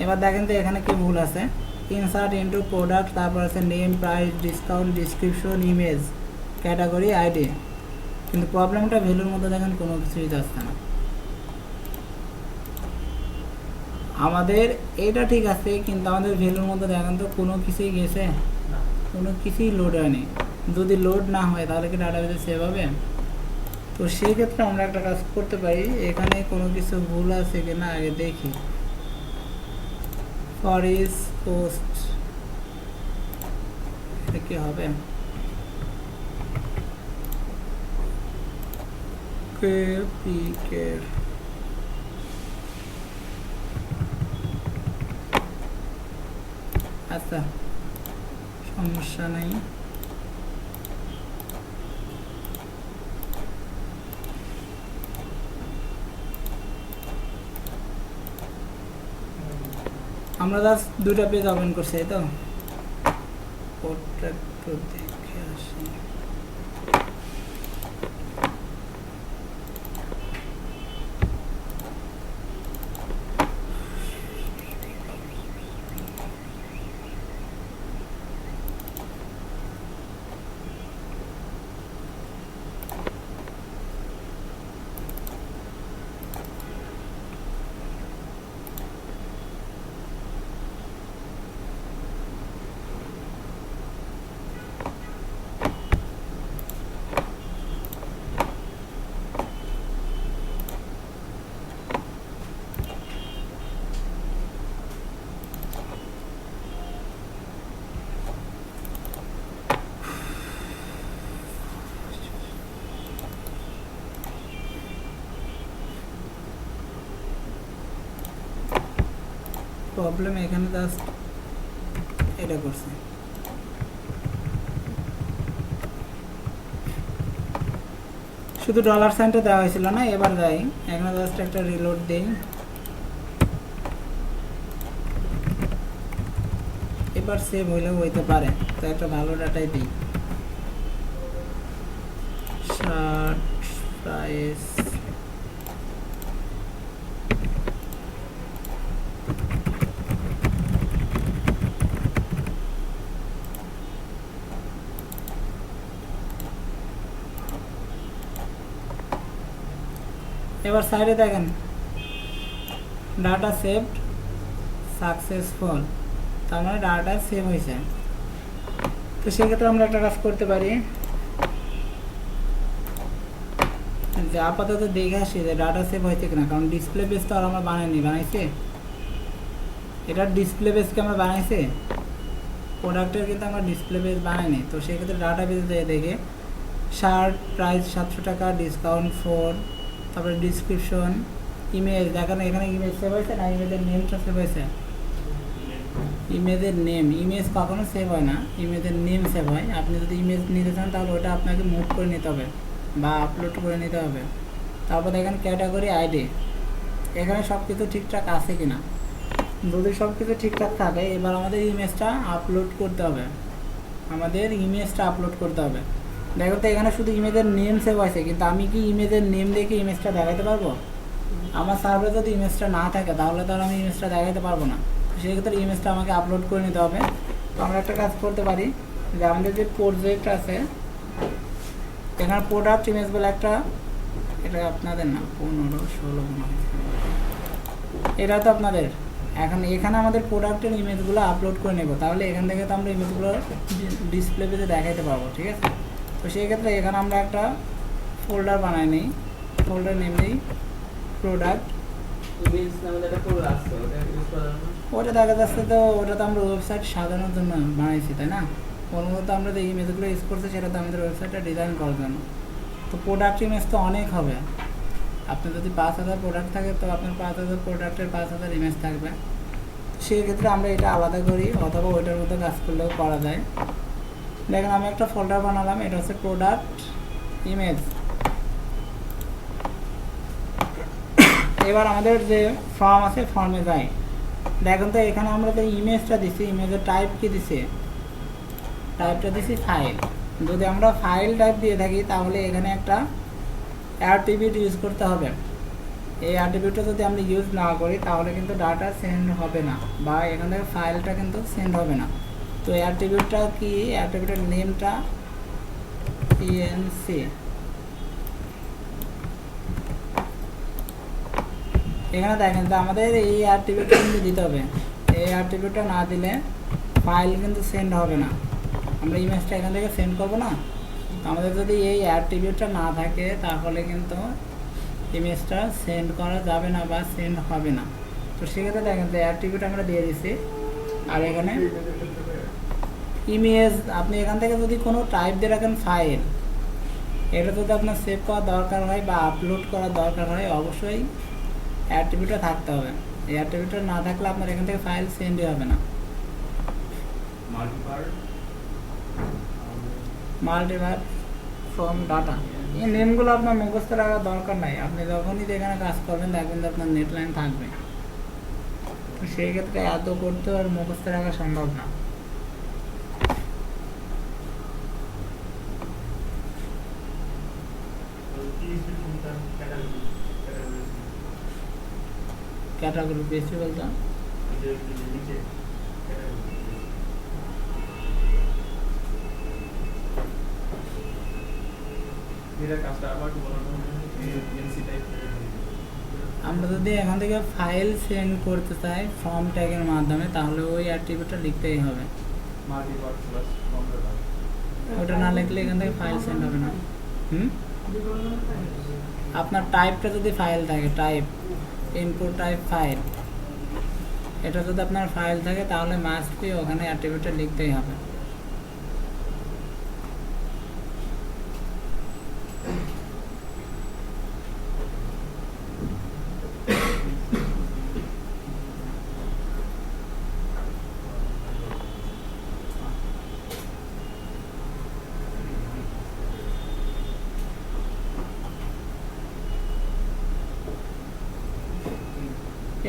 এবার দেখেন তো এখানে কি ভুল আছে, ইনসার্ট ইনটু প্রোডাক্ট, তারপর আছে name, price, discount, description, image, category, ID, কিন্তু প্রবলেমটা ভ্যালুর মধ্যে দেখেন কোনো কিছুই যাচ্ছে না। আমাদের এটা ঠিক আছে, কিন্তু আমাদের ভ্যালুর মধ্যে দেখেন তো কোনো কিছুই গেছে, কোনো কিছুই লোড হয়নি। যদি লোড না হয় তাহলে কি ডাটাবেসে সেভ হবে? তো সেই ক্ষেত্রে আমরা একটা কাজ করতে পারি, এখানে কোনো কিছু ভুল আছে কিনা আগে দেখি। ফর ইজ পোস্ট কি হবে? কেপিকের আচ্ছা, সমস্যা নেই। আমরা জাস্ট দুইটা পেজ ওপেন করছি, এই তো কোডটা একটু দেখে আসি। প্রবলেম এখানে জাস্ট এটা করছে। শুধু ডলার সাইনটা দেওয়া হয়েছিল না, এবার যাই এখানে জাস্ট একটা রিলোড দেই। এবার সেভ হইলেও হইতে পারে, তো একটা ভালো ডাটাই দিই। শার্ট প্রাইস এবার সাইডে দেখেন ডাটা সেভড সাকসেসফুল, তার মানে ডাটা সেভ হয়েছে। তো সেক্ষেত্রে আমরা একটা কাজ করতে পারি, যে আপাতত দেখে আসি যে ডাটা সেভ হয়েছে কিনা, কারণ ডিসপ্লে বেস তো আর আমরা বানাইনি, বানাইছি এটা ডিসপ্লে বেসকে আমরা বানাইছি, প্রোডাক্টের কিন্তু আমরা ডিসপ্লে বেস বানাইনি। তো সেক্ষেত্রে ডাটা বেসে দেখে শার্ট প্রাইস 700 টাকা, ডিসকাউন্ট 4, তারপরে ডিসক্রিপশন, ইমেজ দেখেন এখানে ইমেজ সেভ হয়েছে না, ইমেজের নেমটা সেভ হয়েছে। ইমেজের নেম, ইমেজ কখনো সেভ হয় না, ইমেজের নেম সেভ হয়। আপনি যদি ইমেজ নিতে চান তাহলে ওটা আপনাকে মুভ করে নিতে হবে বা আপলোড করে নিতে হবে। তারপর দেখেন ক্যাটাগরি আইডি, এখানে সব কিছু ঠিকঠাক আছে কিনা। যদি সব কিছু ঠিকঠাক থাকে এবার আমাদের ইমেজটা আপলোড করতে হবে, আমাদের ইমেজটা আপলোড করতে হবে। দেখো তো এখানে শুধু ইমেজের নেম সেভ হয়েছে, কিন্তু আমি কি ইমেজের নেম দেখে ইমেজটা দেখাতে পারবো? আমার সার্ভারে যদি ইমেজটা না থাকে তাহলে তো আর আমি ইমেজটা দেখাতে পারবো না। সেক্ষেত্রে ইমেজটা আমাকে আপলোড করে নিতে হবে। তো আমরা একটা কাজ করতে পারি, যে আমাদের যে প্রজেক্ট আছে এখানে প্রোডাক্ট ইমেজ বলে একটা, এটা আপনাদের না 15-16 মনে হয়, এটা তো আপনাদের। এখন এখানে আমাদের প্রোডাক্টের ইমেজগুলো আপলোড করে নেব, তাহলে এখান থেকে তো আমরা ইমেজগুলো ডিসপ্লে পেজে দেখাইতে পারবো, ঠিক আছে? তো সেই ক্ষেত্রে এখানে আমরা একটা ফোল্ডার বানাই নিই, ফোল্ডার নেম দিই প্রোডাক্ট ইমেজ নামে একটা ফোল্ডার আছে, ওটা ইউজ করা যাবে না? ওটা দেখা যাচ্ছে, তো ওটা তো আমরা ওয়েবসাইট সাজানোর জন্য বানাইছি, তাই না? ওর মধ্যে আমরা যে ইমেজগুলো ইউজ করছি সেটা তো আমাদের ওয়েবসাইটটা ডিজাইন করার জন্য। তো প্রোডাক্ট ইমেজ তো অনেক হবে, আপনার যদি 5000 প্রোডাক্ট থাকে তো আপনার 5000 প্রোডাক্টের 5000 ইমেজ থাকবে। সেই ক্ষেত্রে আমরা এটা আলাদা করি, অথবা ওইটার মধ্যে কাজ করলেও করা যায়। দেখেন আমি একটা ফোল্ডার বানালাম, এটা হচ্ছে প্রোডাক্ট ইমেজ। এবার আমাদের যে ফর্ম আছে ফর্মে যাই, দেখেন তো এখানে আমরা যে ইমেজটা দিছি, ইমেজের টাইপ কি দিছি, টাইপটা দিছি ফাইল। যদি আমরা ফাইল টাইপ দিয়ে থাকি তাহলে এখানে একটা অ্যাট্রিবিউট ইউজ করতে হবে। এই অ্যাট্রিবিউটটা যদি আমরা ইউজ না করি তাহলে কিন্তু ডাটা সেন্ড হবে না, বা এখান থেকে ফাইলটা কিন্তু সেন্ড হবে না। তো অ্যাট্রিবিউটটা কি, অ্যাট্রিবিউটের নেমটা পিএনসি। এখানে দেখেন তো আমাদের এই অ্যাট্রিবিউটটা কিন্তু দিতে হবে, এই অ্যাট্রিবিউটটা না দিলে ফাইল কিন্তু সেন্ড হবে না, আমরা ইমেজটা এখান থেকে সেন্ড করবো না, তো আমাদের যদি এই অ্যাট্রিবিউটটা না থাকে তাহলে কিন্তু ইমেজটা সেন্ড করা যাবে না বা সেন্ড হবে না। তো সেক্ষেত্রে দেখেন যে অ্যাট্রিবিউট আমরা দিয়ে দিচ্ছি, আর এখানে ইমেজ আপনি এখান থেকে যদি কোনো টাইপ দিয়ে রাখেন ফাইল, এটা যদি আপনার সেভ করার দরকার হয় বা আপলোড করার দরকার হয় অবশ্যই অ্যাট্রিবিউটটা থাকতে হবে। এই অ্যাট্রিবিউটটা না থাকলে আপনার এখান থেকে ফাইল সেন্ডই হবে না। মাল্টিভার ফ্রম ডাটা, এই নেমগুলো আপনার মুখস্থ রাখার দরকার নাই, আপনি যখনই যেখানে কাজ করবেন দেখবেন যে আপনার নেট লাইন থাকবে। তো সেই ক্ষেত্রে এত করতে আর মুখস্থ রাখা সম্ভব না। ক্যাটাগরি বেশি বলতাম আমরা যদি এখান থেকে ফাইল সেন্ড করতে চাই ফর্ম ট্যাগের মাধ্যমে, তাহলে ওই অ্যাট্রিবিউটটা লিখতেই হবে। ওটা না লিখলে এখান থেকে ফাইল সেন্ড হবে না। আপনার টাইপটা যদি ফাইল থাকে, টাইপ ইনপুট টাইপ ফাইল, এটা যদি আপনার ফাইল থাকে তাহলে মাস্ট বি ওখানে অ্যাট্রিবিউটটা লিখতেই হবে।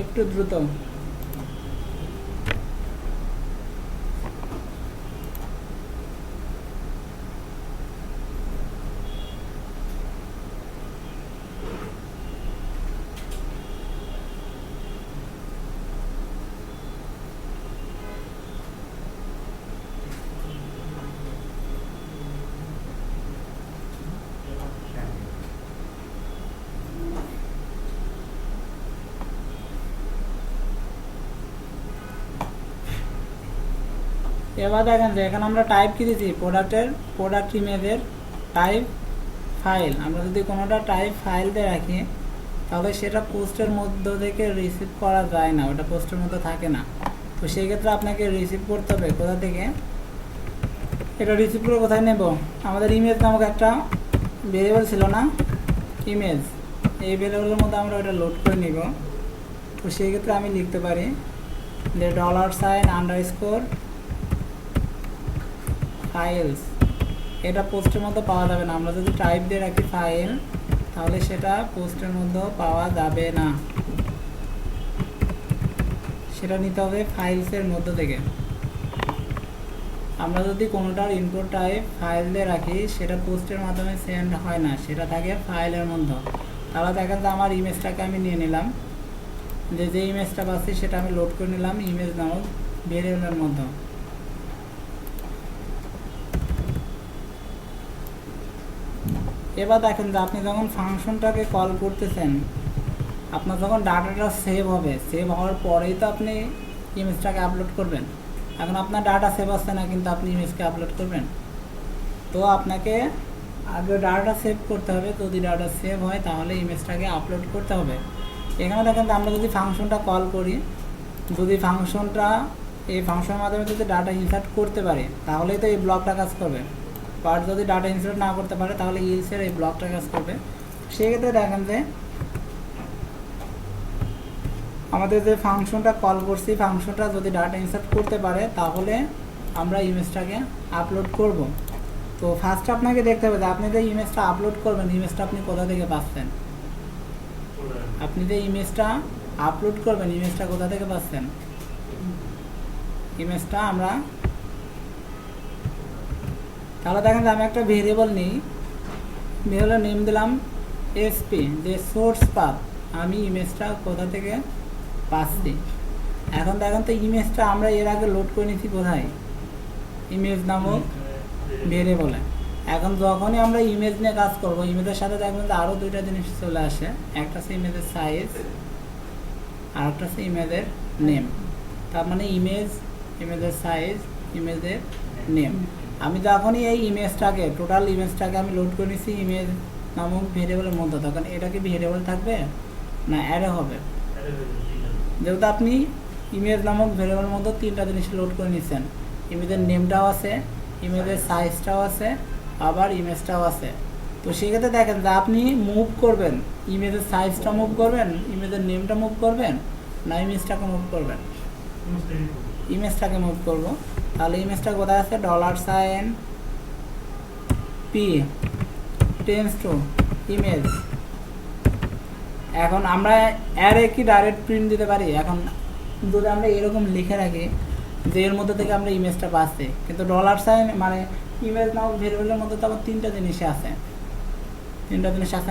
একটু দ্রুত। এবার দেখেন যে এখানে আমরা টাইপ কি দিচ্ছি, প্রোডাক্ট ইমেজের টাইপ ফাইল। আমরা যদি কোনোটা টাইপ ফাইল দিয়ে রাখি তাহলে সেটা পোস্টের মধ্য থেকে রিসিভ করা যায় না, ওটা পোস্টের মধ্যে থাকে না। তো সেই ক্ষেত্রে আপনাকে রিসিভ করতে হবে কোথা থেকে, এটা রিসিভ করে কোথায় নেব, আমাদের ইমেজ নামক একটা ভেরিয়েবল ছিল না, ইমেজ, এই ভেরিয়েবলের মধ্যে আমরা ওটা লোড করে নিব। তো সেই ক্ষেত্রে আমি লিখতে পারি যে $_ ফাইলস, এটা পোস্টের মধ্যে পাওয়া যাবে না। আমরা যদি টাইপ দিয়ে রাখি ফাইল তাহলে সেটা পোস্টের মধ্যেও পাওয়া যাবে না, সেটা নিতে হবে ফাইলসের মধ্য থেকে। আমরা যদি কোনোটার ইনপুট টাইপ ফাইল দিয়ে রাখি সেটা পোস্টের মাধ্যমে সেন্ড হয় না, সেটা থাকে ফাইলের মধ্যে। তাহলে দেখেন যে আমার ইমেজটাকে আমি নিয়ে নিলাম, যে ইমেজটা পাচ্ছি সেটা আমি লোড করে নিলাম ইমেজ নামক ভেরিয়েবলের মধ্যে। এবার দেখেন যে আপনি যখন ফাংশনটাকে কল করতেছেন, আপনার যখন ডাটাটা সেভ হবে, সেভ হওয়ার পরেই তো আপনি ইমেজটাকে আপলোড করবেন। এখন আপনার ডাটা সেভ আসছে না কিন্তু আপনি ইমেজকে আপলোড করবেন, তো আপনাকে আগে ডাটা সেভ করতে হবে। যদি ডাটা সেভ হয় তাহলে ইমেজটাকে আপলোড করতে হবে। এখানে দেখেন আমরা যদি ফাংশনটা কল করি, যদি ফাংশনটা এই ফাংশনের মাধ্যমে যদি ডাটা ইনসার্ট করতে পারে তাহলেই তো এই ব্লকটা কাজ করবে, বাট যদি ডাটা ইনসার্ট না করতে পারে তাহলে ইলসের এই ব্লকটা কাজ করবে। সেক্ষেত্রে দেখেন যে আমাদের যে ফাংশনটা কল করছি, ফাংশনটা যদি ডাটা ইনসার্ট করতে পারে তাহলে আমরা ইমেজটাকে আপলোড করব। তো ফার্স্ট আপনাকে দেখতে হবে যে আপনি যে ইমেজটা আপলোড করবেন, ইমেজটা আপনি কোথা থেকে পাচ্ছেন, আপনি যে ইমেজটা আপলোড করবেন ইমেজটা কোথা থেকে পাচ্ছেন। ইমেজটা আমরা তাহলে দেখেন যে আমি একটা ভেরিয়েবল নিই, ভেরিয়েবলের নেম দিলাম এসপি, যে সোর্স পাথ, আমি ইমেজটা কোথা থেকে পাচ্ছি। এখন দেখেন তো ইমেজটা আমরা এর আগে লোড করে নিয়েছি কোথায়, ইমেজ নামক ভেরিয়েবলে। এখন যখনই আমরা ইমেজ নিয়ে কাজ করব, ইমেজের সাথে দেখবেন যে আরও দুইটা জিনিস চলে আসে, একটা হচ্ছে ইমেজের সাইজ আর একটা হচ্ছে ইমেজের নেম। তার মানে ইমেজের সাইজ, ইমেজের নেম। আমি যখনই এই ইমেজটাকে টোটাল ইমেজটাকে আমি লোড করে নিচ্ছি ইমেজ নামক ভেরিয়েবলের মধ্যে, তখন এটা কি ভেরিয়েবল থাকবে না অ্যারে হবে? যেহেতু আপনি ইমেজ নামক ভেরিয়েবলের মধ্যে তিনটা জিনিস লোড করে নিচ্ছেন, ইমেজের নেমটাও আছে, ইমেজের সাইজটাও আছে, আবার ইমেজটাও আছে। তো সেক্ষেত্রে দেখেন যে আপনি মুভ করবেন, ইমেজের সাইজটা মুভ করবেন, ইমেজের নেমটা মুভ করবেন, না ইমেজটাকে মুভ করবেন? ইমেজটাকে মুভ করব। তাহলে ইমেজটা কোথায় আছে? $সাইন পি টেন্স টু ইমেজ। এখন আমরা অ্যারে কি ডাইরেক্ট প্রিন্ট দিতে পারি? এখন যদি আমরা এরকম লিখে রাখি যে এর মধ্যে থেকে আমরা ইমেজটা পাচ্ছি, কিন্তু $সাইন মানে ইমেজ নামক ভেরিয়েবলের মধ্যে তো আবার তিনটা জিনিস আছে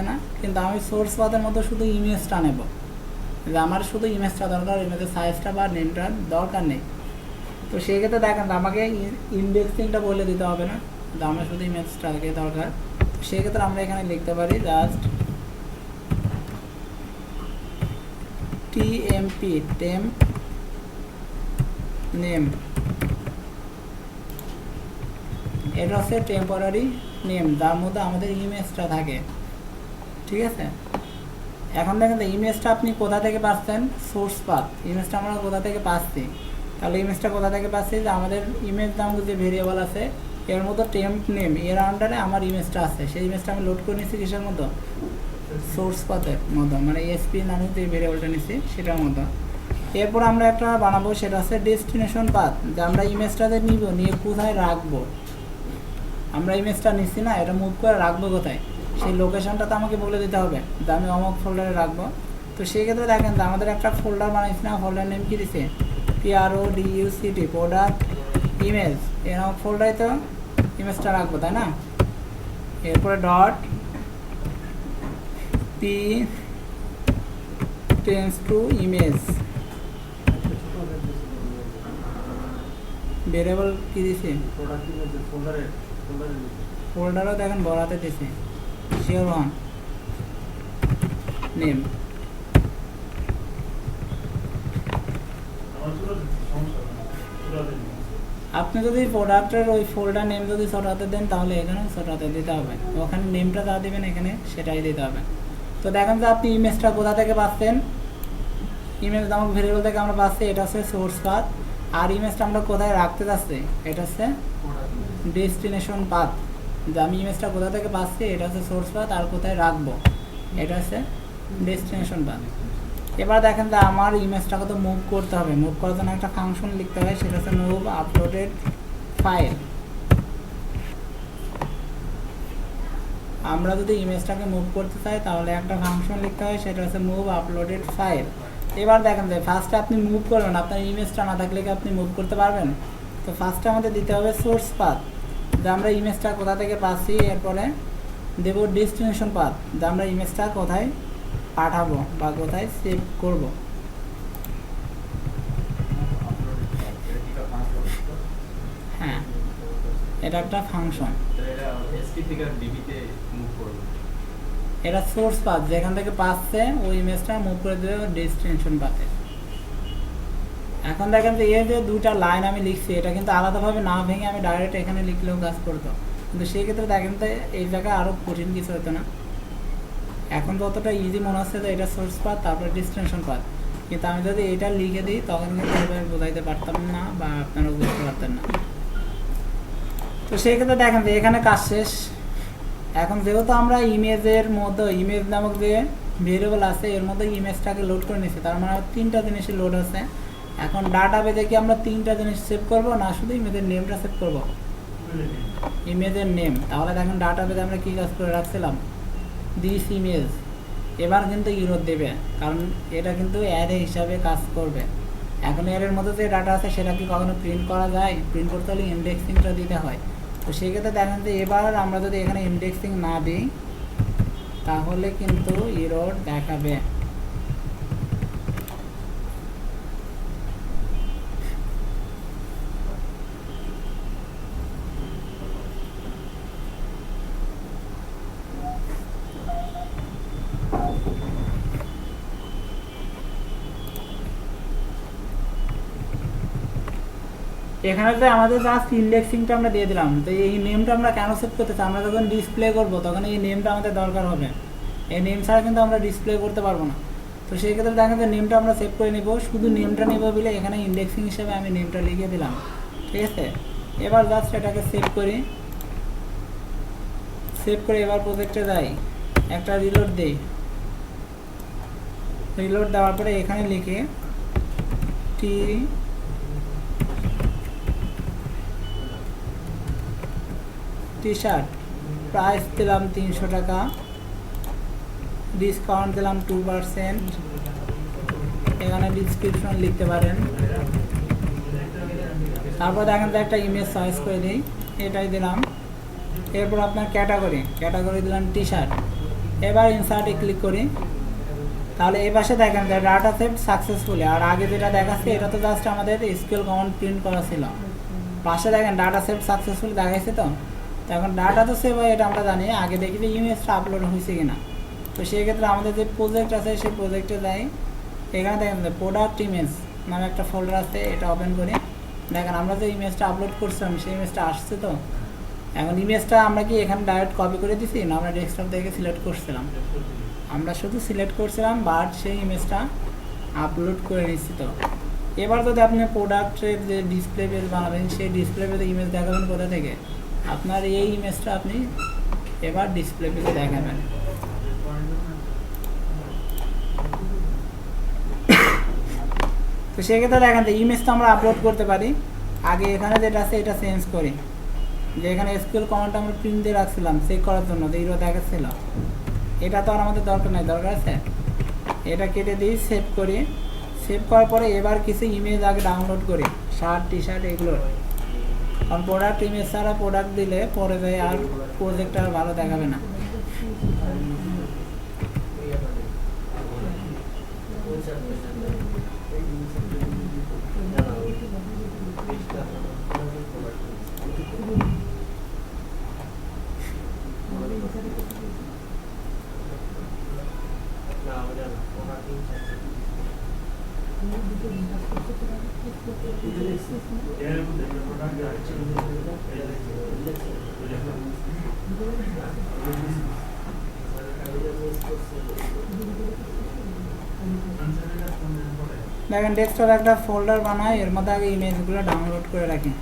না? কিন্তু আমি সোর্স পাথের মধ্যে শুধু ইমেজটা নেব, যে আমার শুধু ইমেজটা দরকার, ইমেজের সাইজটা বা নেমটা দরকার নেই। তো সেই ক্ষেত্রে দেখেন আমাকে ইন্ডেক্সিংটা বলে দিতে হবে না, যে আমার শুধু ইমেজটাকে দরকার। সেই ক্ষেত্রে আমরা এখানে লিখতে পারি জাস্ট টিএমপি টেম্প নেম, এটা হচ্ছে টেম্পোরারি নেম যার মধ্যে আমাদের ইমেজটা থাকে, ঠিক আছে? এখন দেখেন ইমেজটা আপনি কোথা থেকে পাচ্ছেন? Source path. ইমেজটা আমরা কোথা থেকে পাচ্ছি? তাহলে ইমেজটা কোথা থেকে পাচ্ছি? যে আমাদের ইমেজ নামক যে ভেরিয়েবল আছে এর মধ্যে টেম্প নেম, এর আন্ডারে আমার ইমেজটা আছে, সেই ইমেজটা আমি লোড করে নিচ্ছি কিসের মধ্যে? সোর্স পাথের মধ্যে, মানে এসপি নামক যে ভেরিয়েবলটা নিচ্ছি সেটার মধ্যে। এরপর আমরা একটা বানাবো, সেটা হচ্ছে ডেস্টিনেশন পাথ, যে আমরা ইমেজটাতে নিব, নিয়ে কোথায় রাখবো। আমরা ইমেজটা নিচ্ছি না, এটা মুভ করে রাখবো কোথায়, সেই লোকেশনটা তো আমাকে বলে দিতে হবে যে আমি অমুক ফোল্ডারে রাখবো। তো সেই ক্ষেত্রে দেখেন যে আমাদের একটা ফোল্ডার বানাইছি না, ফোল্ডার নেম কি দিছে? PRODUCT প্রোডাক্ট ইমেজ, এরকম ফোল্ডারে তো ইমেজটা রাখবো, তাই না? এরপরে dot P tends to image variable কি দিছে? ফোল্ডারও দেখেন বড়াতে দিছে, শিওর ওয়ান নেম। আপনি যদি প্রোডাক্টের ওই ফোল্ডার নেম যদি ছোটাতে দেন তাহলে এখানে ছোটাতে দিতে হবে, ওখানে নেমটা যা দেবেন এখানে সেটাই দিতে হবে। তো দেখেন যে আপনি ইমেজটা কোথা থেকে পাচ্ছেন, ইমেজ নামক ভেরিয়েবল থেকে আমরা পাচ্ছি, এটা হচ্ছে সোর্স পাথ। আর ইমেজটা আমরা কোথায় রাখতে যাচ্ছি, এটা হচ্ছে ডেস্টিনেশন পাথ। যে আমি ইমেজটা কোথা থেকে পাচ্ছি এটা হচ্ছে সোর্স পাথ, আর কোথায় রাখবো এটা হচ্ছে ডেস্টিনেশন পাথ। এবার দেখেন যে আমার ইমেজটাকে তো মুভ করতে হবে, মুভ করার জন্য একটা ফাংশন লিখতে হয়, সেটা হচ্ছে মুভ আপলোডেড ফাইল। আমরা যদি ইমেজটাকে মুভ করতে চাই তাহলে একটা ফাংশন লিখতে হয়, সেটা হচ্ছে মুভ আপলোডেড ফাইল। এবার দেখেন যে ফার্স্টে আপনি মুভ করবেন, আপনার ইমেজটা না থাকলে কি আপনি মুভ করতে পারবেন? তো ফার্স্টে আমাদের দিতে হবে সোর্স পাথ, যে আমরা ইমেজটা কোথা থেকে পাচ্ছি, এরপরে দেব ডেস্টিনেশন পাথ, যে আমরা ইমেজটা কোথায় পাঠাবো বা কোথায় সেভ করব। হ্যাঁ, এটা একটা ফাংশন, এটা সোর্স পাথ, যেখান থেকে পাচ্ছে ওই ইমেজটা মুভ করে দেবে ডেস্টিনেশন পাথে। এখন দেখেন যে এই যে দুইটা লাইন আমি লিখছি, এটা কিন্তু আলাদাভাবে না ভেঙে আমি ডাইরেক্ট এখানে লিখলেও কাজ করতো, কিন্তু সেই ক্ষেত্রে দেখেন তো এই জায়গায় আরও কঠিন কিছু হতো না। এখন যতটা ইজি মনে হচ্ছে যে এটা সোর্স পাথ তারপরে ডেস্টিনেশন পাথ, কিন্তু আমি যদি এটা লিখে দিই তখন কিন্তু এভাবে বোঝাইতে পারতাম না বা আপনারাও বুঝতে পারতেন না। তো সেই ক্ষেত্রে দেখেন যে এখানে কাজ শেষ। এখন যেহেতু আমরা ইমেজের মধ্যে ইমেজ নামক যে ভেরিয়েবল আছে এর মধ্যে ইমেজটাকে লোড করে নিচ্ছি, তার মানে তিনটা জিনিসই লোড আছে। এখন ডাটা বেজে কি আমরা তিনটা জিনিস সেভ করব না শুধু ইমেজের নেমটা সেভ করব? ইমেজের নেম। তাহলে দেখেন ডাটা বেজে আমরা কি কাজ করে রাখছিলাম, দিস ইমেজ। এবার কিন্তু ইরোর দেবে, কারণ এটা কিন্তু অ্যারে হিসাবে কাজ করবে। এখন এর মধ্যে যে ডাটা আছে সেটা কি কখনো প্রিন্ট করা যায়? প্রিন্ট করতে হলে ইন্ডেক্সিংটা দিতে হয়। তো সেক্ষেত্রে দেখেন যে এবার আমরা যদি এখানে ইন্ডেক্সিং না দিই তাহলে কিন্তু ইরোর দেখাবে। এখানে যে আমাদের জাস্ট ইন্ডেক্সিংটা আমরা দিয়ে দিলাম, তো এই নেমটা আমরা কেন সেভ করতে চাই, আমরা যখন ডিসপ্লে করবো তখন এই নেমটা আমাদের দরকার হবে। এই নেম ছাড়া কিন্তু আমরা ডিসপ্লে করতে পারবো না। তো সেই ক্ষেত্রে দেখেন যে নেমটা আমরা সেভ করে নেব, শুধু নেমটা নেব বলে এখানে ইন্ডেক্সিং হিসেবে আমি নেমটা লিখে দিলাম। ঠিক আছে, এবার জাস্ট এটাকে সেভ করি। সেভ করে এবার প্রজেক্টে যাই, একটা রিলোড দিই। রিলোড দেওয়ার পরে এখানে লিখে টি শার্ট প্রাইস দিলাম 300 টাকা, ডিসকাউন্ট দিলাম 2%। এখানে ডিসক্রিপশন লিখতে পারেন। তারপর দেখেন তো একটা ইমেজ চয়েস করে দিই, এটাই দিলাম। এরপর আপনার ক্যাটাগরি দিলাম টি শার্ট। এবার ইনসার্টে ক্লিক করি, তাহলে এই পাশে দেখেন যে ডাটা সেভ সাকসেসফুলি। আর আগে যেটা দেখাচ্ছে এটা তো জাস্ট আমাদের এসকিউএল কমান্ড প্রিন্ট করা ছিল। পাশে দেখেন ডাটা সেভ সাকসেসফুলি দেখাইছে। তো এখন ডাটা তো সেভ হয় এটা আমরা জানি, আগে দেখি যে ইমেজটা আপলোড হয়েছে কিনা। তো সেই ক্ষেত্রে আমাদের যে প্রজেক্ট আছে সেই প্রজেক্টে যাই, এখানে দেখেন যে প্রোডাক্ট ইমেজ নামে একটা ফোল্ডার আছে, এটা ওপেন করি। দেখেন আমরা যে ইমেজটা আপলোড করছিলাম সেই ইমেজটা আসছে। তো এখন ইমেজটা আমরা কি এখানে ডাইরেক্ট কপি করে দিছি না আমরা ডেস্কটপ থেকে সিলেক্ট করছিলাম? আমরা শুধু সিলেক্ট করছিলাম, বাট সেই ইমেজটা আপলোড করে নিচ্ছি। তো এবার যদি আপনি প্রোডাক্টের যে ডিসপ্লে পেজ বানাবেন সেই ডিসপ্লে পেজে ইমেজ দেখাবেন কোথা থেকে? আপনার এই ইমেজটা আপনি এবার ডিসপ্লে পেজে দেখাবেন। তো সেক্ষেত্রে দেখেন তো ইমেজটা আমরা আপলোড করতে পারি। আগে এখানে যেটা আছে এটা চেঞ্জ করি, যে এখানে এসকিউএল কমান্ডটা আমরা প্রিন্ট দিয়ে রাখছিলাম চেক করার জন্য, যে ইরো দেখাচ্ছিল। এটা তো আর আমাদের দরকার নাই, দরকার আছে এটা কেটে দিই, সেভ করি। সেভ করার পরে এবার কিছু ইমেজ আগে ডাউনলোড করি, শার্ট টি শার্ট এগুলো। কারণ প্রোডাক্ট ইমেজ ছাড়া প্রোডাক্ট দিলে পরে যায় আর প্রজেক্ট আর ভালো দেখাবে না। দেখেন ডেস্কটপ একটা ফোল্ডার বানাই, এর মধ্যে আগে ইমেজগুলো ডাউনলোড করে রাখি।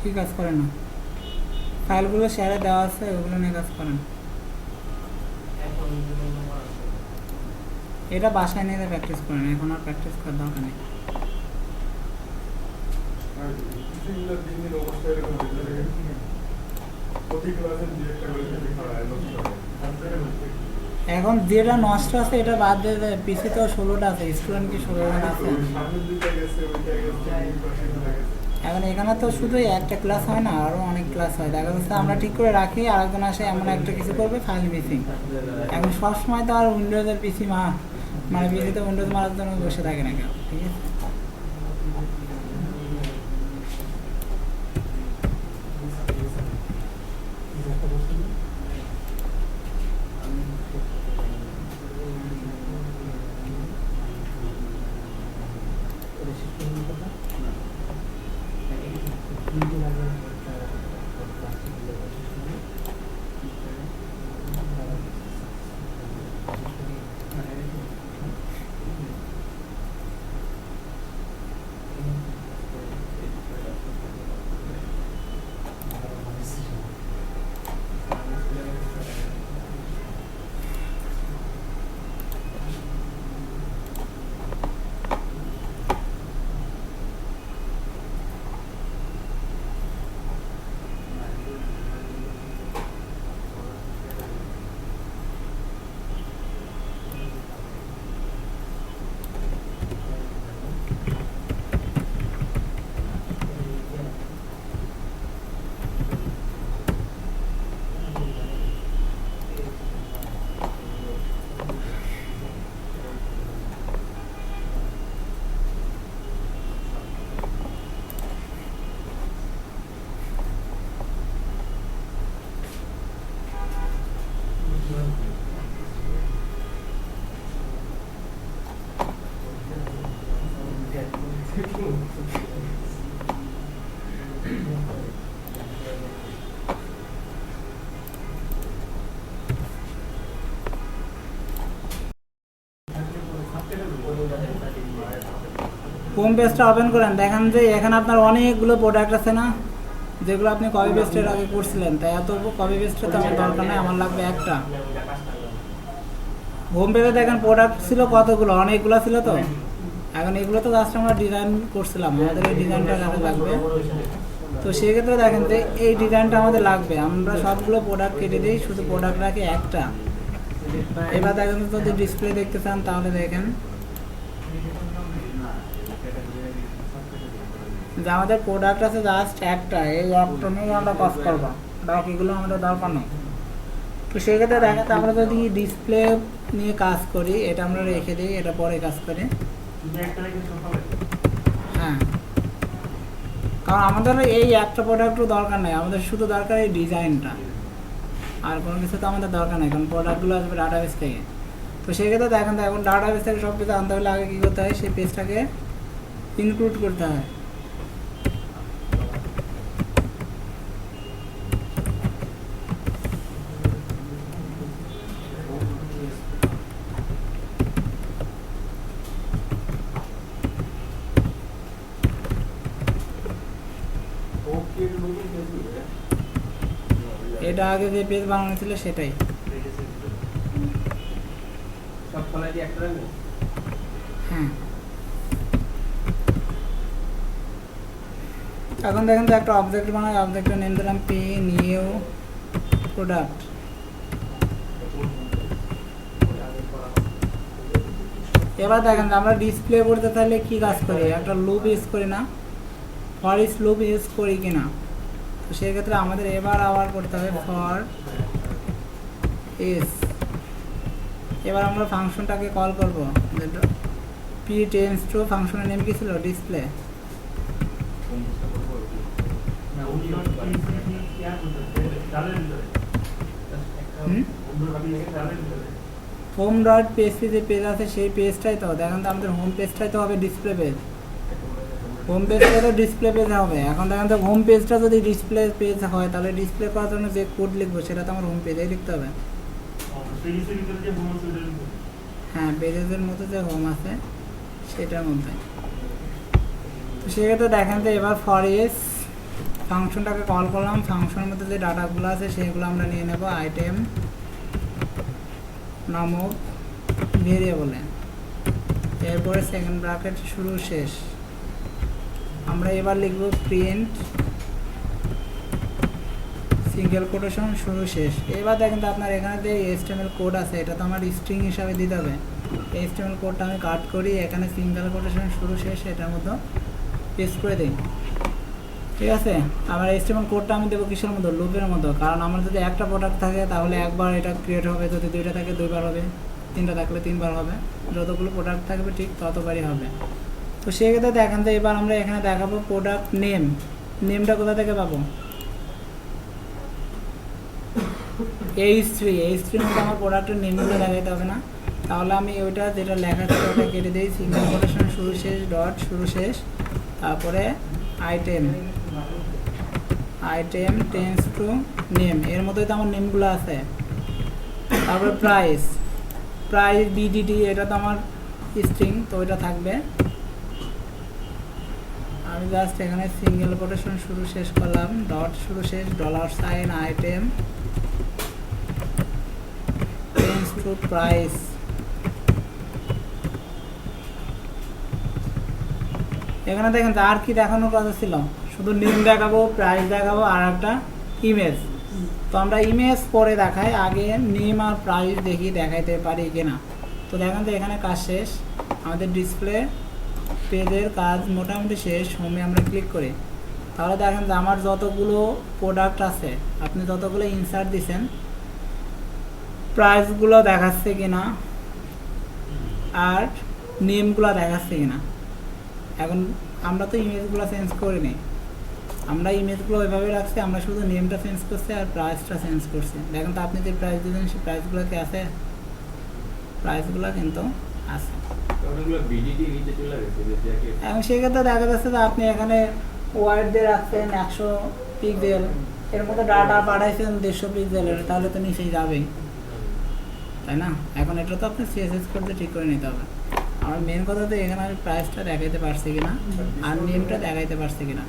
কি কাজ করেন না, ফাইলগুলো শেয়ারে দেওয়া আছে, ওগুলো নিয়ে কাজ করেন। এটা বাসায় নিয়ে প্র্যাকটিস করেন, এখন আর প্র্যাকটিস করার দরকার নেই। এখন যেটা নষ্ট আছে এটা বাদ দিয়ে দেয়, পিসি তো 16টা আছে, স্টুডেন্ট কি 16 জন আছে? এখন এখানে তো শুধু একটা ক্লাস হয় না, আরও অনেক ক্লাস হয়। দেখা যাচ্ছে আমরা ঠিক করে রাখি, আরেকজন আসে এমন একটা কিছু করবে, ফাইল মিসিং। এখন সবসময় তো আর উইন্ডোজের পিসি মানে পিসিতে উইন্ডোজ মারার জন্য বসে থাকে না কেউ, ঠিক আছে? হোম পেজটা ওপেন করেন, দেখেন যে এখানে আপনার অনেকগুলো প্রোডাক্ট আছে না, যেগুলো আপনি কপি পেস্টের আগে করছিলেন। তাই এত কপি পেস্টের তো আমার দরকার নেই, আমার লাগবে একটা। হোম পেজে দেখেন প্রোডাক্ট ছিল কতগুলো, অনেকগুলো ছিল তো। এখন এগুলো তো জাস্ট আমরা ডিজাইন করছিলাম, আমাদের এই ডিজাইনটা কাজে লাগবে। তো সেক্ষেত্রে দেখেন যে এই ডিজাইনটা আমাদের লাগবে, আমরা সবগুলো প্রোডাক্ট কেটে দিই, শুধু প্রোডাক্ট রাখি একটা। এবার দেখেন যদি ডিসপ্লে দেখতে চান তাহলে দেখেন যে আমাদের প্রোডাক্ট আছে জাস্ট একটা, এই একটা নিয়েই আমরা কাজ করবো, বাকিগুলো আমাদের দরকার নেই। তো সেক্ষেত্রে দেখেন আমরা যদি ডিসপ্লে নিয়ে কাজ করি, এটা আমরা রেখে দিই, এটা পরে কাজ করি। হ্যাঁ, কারণ আমাদের এই একটা প্রোডাক্টও দরকার নেই, আমাদের শুধু দরকার এই ডিজাইনটা, আর কোনো কিছু তো আমাদের দরকার নেই, কারণ প্রোডাক্টগুলো আসবে ডাটাবেস থেকে। তো সেক্ষেত্রে দেখেন তো এখন ডাটাবেস থেকে সব কিছু আনতে হলে আগে কী করতে হয়, সেই পেজটাকে ইনক্লুড করতে হয়। এটা আগে যে পেজ বানানো ছিল সেটাই। হ্যাঁ, এখন দেখেন তো একটা অবজেক্ট বানাই, অবজেক্টের নেম দিলাম পি নিউ প্রোডাক্ট। এবার দেখেন আমরা ডিসপ্লে করতে তাহলে কি কাজ করি, একটা লুপ ইউজ করি না, ফর ইস লুপ ইউজ করি কিনা। তো সেক্ষেত্রে আমাদের এবার আবার করতে হবে ফর ইস। এবার আমরা ফাংশনটাকে কল করবো, পি টেন্স টু ফাংশনের নেম কি ছিল, ডিসপ্লে। হোম ডট পিএসপি যে পেজ আছে সেই পেজটাই তো দেখেন তো আমাদের হোম পেজটাই তো হবে ডিসপ্লে পেজ, হোম পেজটা তো ডিসপ্লে পেজ হবে। এখন দেখেন তো হোম পেজটা যদি ডিসপ্লে পেজ হয় তাহলে ডিসপ্লে করার জন্য যে কোড লিখবো সেটা তো আমার হোম পেজেই লিখতে হবে। হ্যাঁ, পেজের মতো যে হোম আছে সেটার মধ্যে। তো সেক্ষেত্রে দেখেন তো এবার ফর ইস ফাংশনটাকে কল করলাম, ফাংশনের মধ্যে যে ডাটাগুলো আছে সেগুলো আমরা নিয়ে নেব আইটেম নামক ভেরিয়েবলে। এরপরে সেকেন্ড ব্র্যাকেট শুরু শেষ। আমরা এবার লিখব প্রিন্ট সিঙ্গেল কোটেশন শুরু শেষ। এবার দেখেন তো আপনার এখানে যে HTML কোড আছে এটা তো আমার স্ট্রিং হিসাবে দিতে হবে। এই HTML কোডটা আমি কাট করি, এখানে সিঙ্গেল কোটেশন শুরু শেষ এটার মতো পেস্ট করে দিই, ঠিক আছে। আমার HTML কোডটা আমি দেবো কিসের মতো, লুপের মতো, কারণ আমার যদি একটা প্রোডাক্ট থাকে তাহলে একবার এটা ক্রিয়েট হবে, যদি দুইটা থাকে দুইবার হবে, তিনটা থাকলে তিনবার হবে, যতগুলো প্রোডাক্ট থাকবে ঠিক ততবারই হবে। তো সেক্ষেত্রে দেখেন তো এবার আমরা এখানে দেখাবো প্রোডাক্ট নেম। নেমটা কোথা থেকে পাবো, H3 মধ্যে আমার প্রোডাক্টের নেমগুলো দেখাইতে হবে না, তাহলে আমি ওইটা যেটা লেখা ছিল ওটা কেটে দিই, সিঙ্গেল কোটেশন শুরু শেষ ডট শুরু শেষ, তারপরে আইটেম টেন্স টু নেম, এর মধ্যেই তো আমার নেমগুলো আছে। তারপরে প্রাইস BDD, এটা তো আমার স্ট্রিং, তো ওইটা থাকবে। আমি জাস্ট এখানে সিঙ্গেল কোটেশন শুরু শেষ করলাম, ডট শুরু শেষ, $, আইটেম টেন্স টু প্রাইস। এখানে দেখেন তো আর কি দেখানোর কথা ছিল, শুধু নেম দেখাবো, প্রাইস দেখাবো আর একটা ইমেজ। তো আমরা ইমেজ পরে দেখাই, আগে নেম আর প্রাইস দেখি দেখাইতে পারি কিনা। তো দেখেন তো এখানে কাজ শেষ, আমাদের ডিসপ্লে পেজের কাজ মোটামুটি শেষ। হোমে আমরা ক্লিক করি, তাহলে দেখেন যে আমার যতগুলো প্রোডাক্ট আছে, আপনি যতগুলো ইনসার্ট দিছেন, প্রাইসগুলো দেখাচ্ছে কিনা আর নেমগুলো দেখাচ্ছে কিনা। এখন আমরা তো ইমেজগুলো চেঞ্জ করিনি, আমরা ইমেজগুলো ওইভাবে রাখছি, আমরা শুধু নেমটা চেঞ্জ করছি আর প্রাইসটা চেঞ্জ করছি। দেখেন তো আপনি যে প্রাইস দিয়েছেন সেই প্রাইসগুলো কি আছে, প্রাইসগুলো কিন্তু আছে। এখন সেক্ষেত্রে দেখা যাচ্ছে যে আপনি এখানে ওয়াইড দিয়ে রাখছেন 100 পিক্সেল, এর মধ্যে ডাটা পাঠাইছেন 150 পিক্সেলের, তাহলে তো নিচেই যাবেই, তাই না। এখন এটা তো আপনি CSS করতে ঠিক করে নিতে হবে। আমার মেন কথা তো এখানে আমি প্রাইসটা দেখাইতে পারছি কিনা আর নেমটা দেখাইতে পারছি কিনা।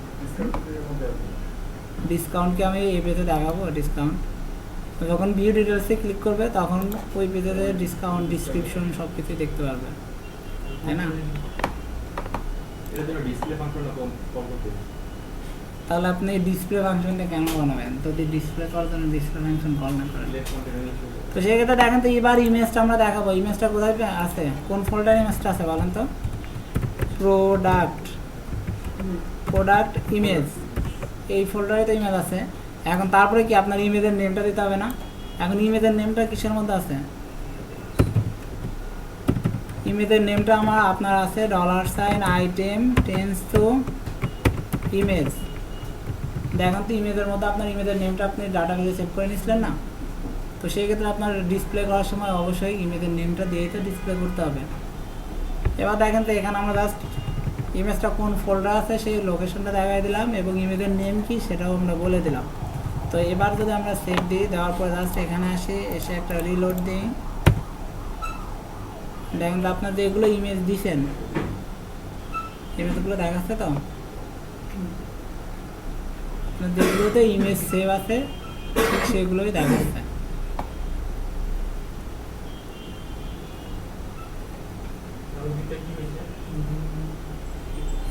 ডিসকাউন্টকে আমি এই পেজে দেখাবো, ডিসকাউন্ট যখন ভিউ ডিটেলসে ক্লিক করবে তখন ওই পেজে ডিসকাউন্ট ডিসক্রিপশন সব কিছুই দেখতে পারবে, তাই না। তাহলে আপনি ডিসপ্লে ফাংশনটা কেন বানাবেন, যদি ডিসপ্লে করার জন্য ডিসপ্লে ফাংশন কল না করেন। তো সেক্ষেত্রে দেখেন তো এবার ইমেজটা আমরা দেখাবো। ইমেজটা কোথায় আছে, কোন ফোল্ডারে ইমেজটা আছে বলেন তো, প্রোডাক্ট ইমেজ, এই ফোল্ডারে তো ইমেজ আছে। এখন তারপরে কি আপনার ইমেজের নেমটা দিতে হবে না। এখন ইমেজের নেমটা কিসের মধ্যে আছে, ইমেজের নেমটা আপনার আছে $, আইটেম টেন্স টু ইমেজ। দেখেন তো ইমেজের মধ্যে আপনার ইমেজের নেমটা আপনি ডাটাবেজে সেভ করে নিয়েছিলেন না, তো সেই ক্ষেত্রে আপনার ডিসপ্লে করার সময় অবশ্যই ইমেজের নেমটা দিয়েই তো ডিসপ্লে করতে হবে। এবার দেখেন তো এখানে আমরা জাস্ট ইমেজটা কোন ফোল্ডার আছে সেই লোকেশনটা দেখাই দিলাম এবং ইমেজের নেম কি সেটাও আমরা বলে দিলাম। তো এবার যদি আমরা সেভ দিই, দেওয়ার পর জাস্ট এখানে আসি, এসে একটা রিলোড দিই, দেখেন তো আপনার যেগুলো ইমেজ দিছেন ইমেজগুলো দেখাচ্ছে, তো আপনার যেগুলোতে ইমেজ সেভ আছে সেগুলোই দেখাচ্ছে।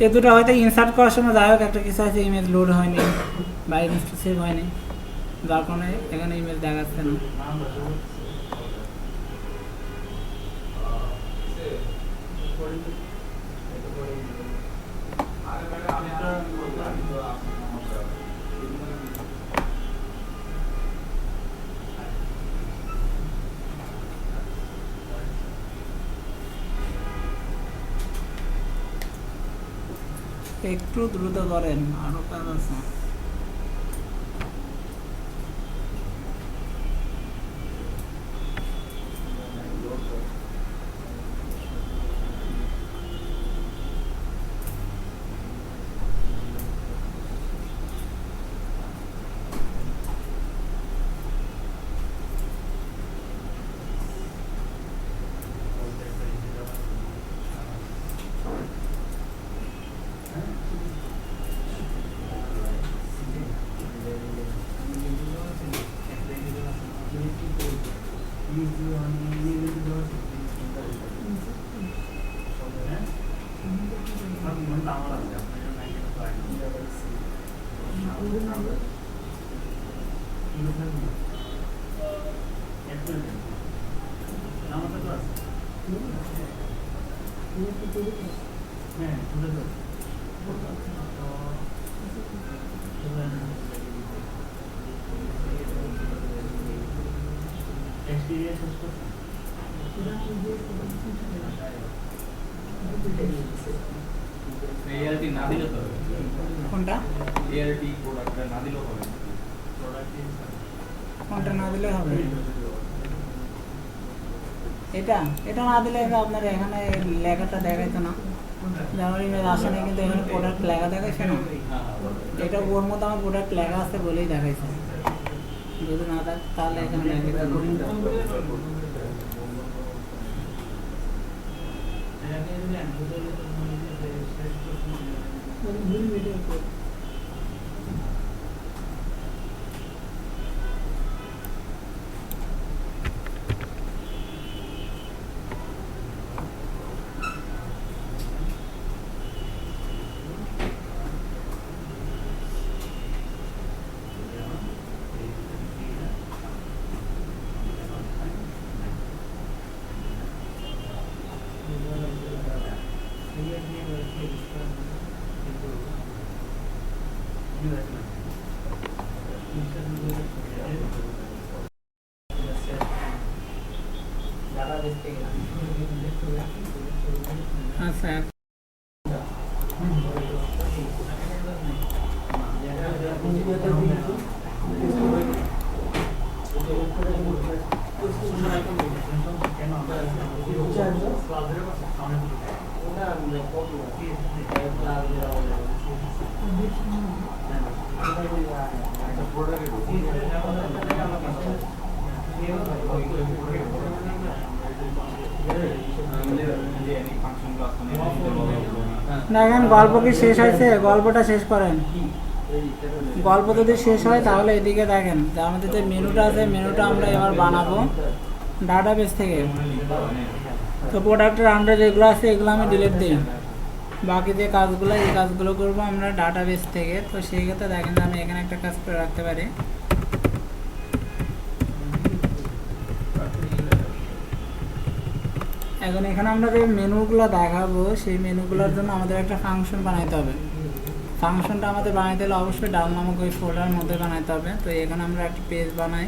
এ দুটো হয়তো ইনসার্ট করার সময় যাই হোক একটা কিছু আছে, ইমেজ লোড হয়নি বা ইমেজটা সেভ হয়নি, যার কারণে এখানে ইমেজ দেখাচ্ছে না। একটু দ্রুত করেন, আরো কাজ আছে। এআরটি না দিলে তো হবে। কোনটা এআরটি প্রোডাক্টটা না দিলেও হবে। কোনটা না দিলে হবে? এটা এটা না দিলে তো আপনার এখানে লেখাটা দেখাইতো না। যেমন ইমেজ আসে না, কিন্তু এখানে প্রোডাক্ট লেখা দেখাইছে না। এটা ওর মধ্যে আমার প্রোডাক্ট লেখা আছে বলেই দেখাইছে। যদি না থাকে তাহলে এখানে লেখাইতো না। আচ্ছা, দেখেন গল্প কি শেষ হয়েছে? গল্পটা শেষ করেন। গল্প যদি শেষ হয় তাহলে এদিকে দেখেন যে আমাদের যে মেনুটা আছে, মেনুটা আমরা এবার বানাবো ডাটাবেস থেকে। তো প্রোডাক্টের আন্ডার যেগুলো আছে এগুলো আমি ডিলিট দিই। বাকি যে কাজগুলো, এই কাজগুলো করবো আমরা ডাটাবেস থেকে। তো সেই ক্ষেত্রে দেখেন যে আমি এখানে একটা কাজ করে রাখতে পারি। এখন এখানে আমরা যে মেনুগুলো দেখাবো, সেই মেনুগুলোর জন্য আমাদের একটা ফাংশন বানাইতে হবে। ফাংশনটা আমাদের বানাইতে হলে অবশ্যই ডাউন নামক ওই ফোল্ডারের মধ্যে বানাইতে হবে। তো এখানে আমরা একটা পেজ বানাই,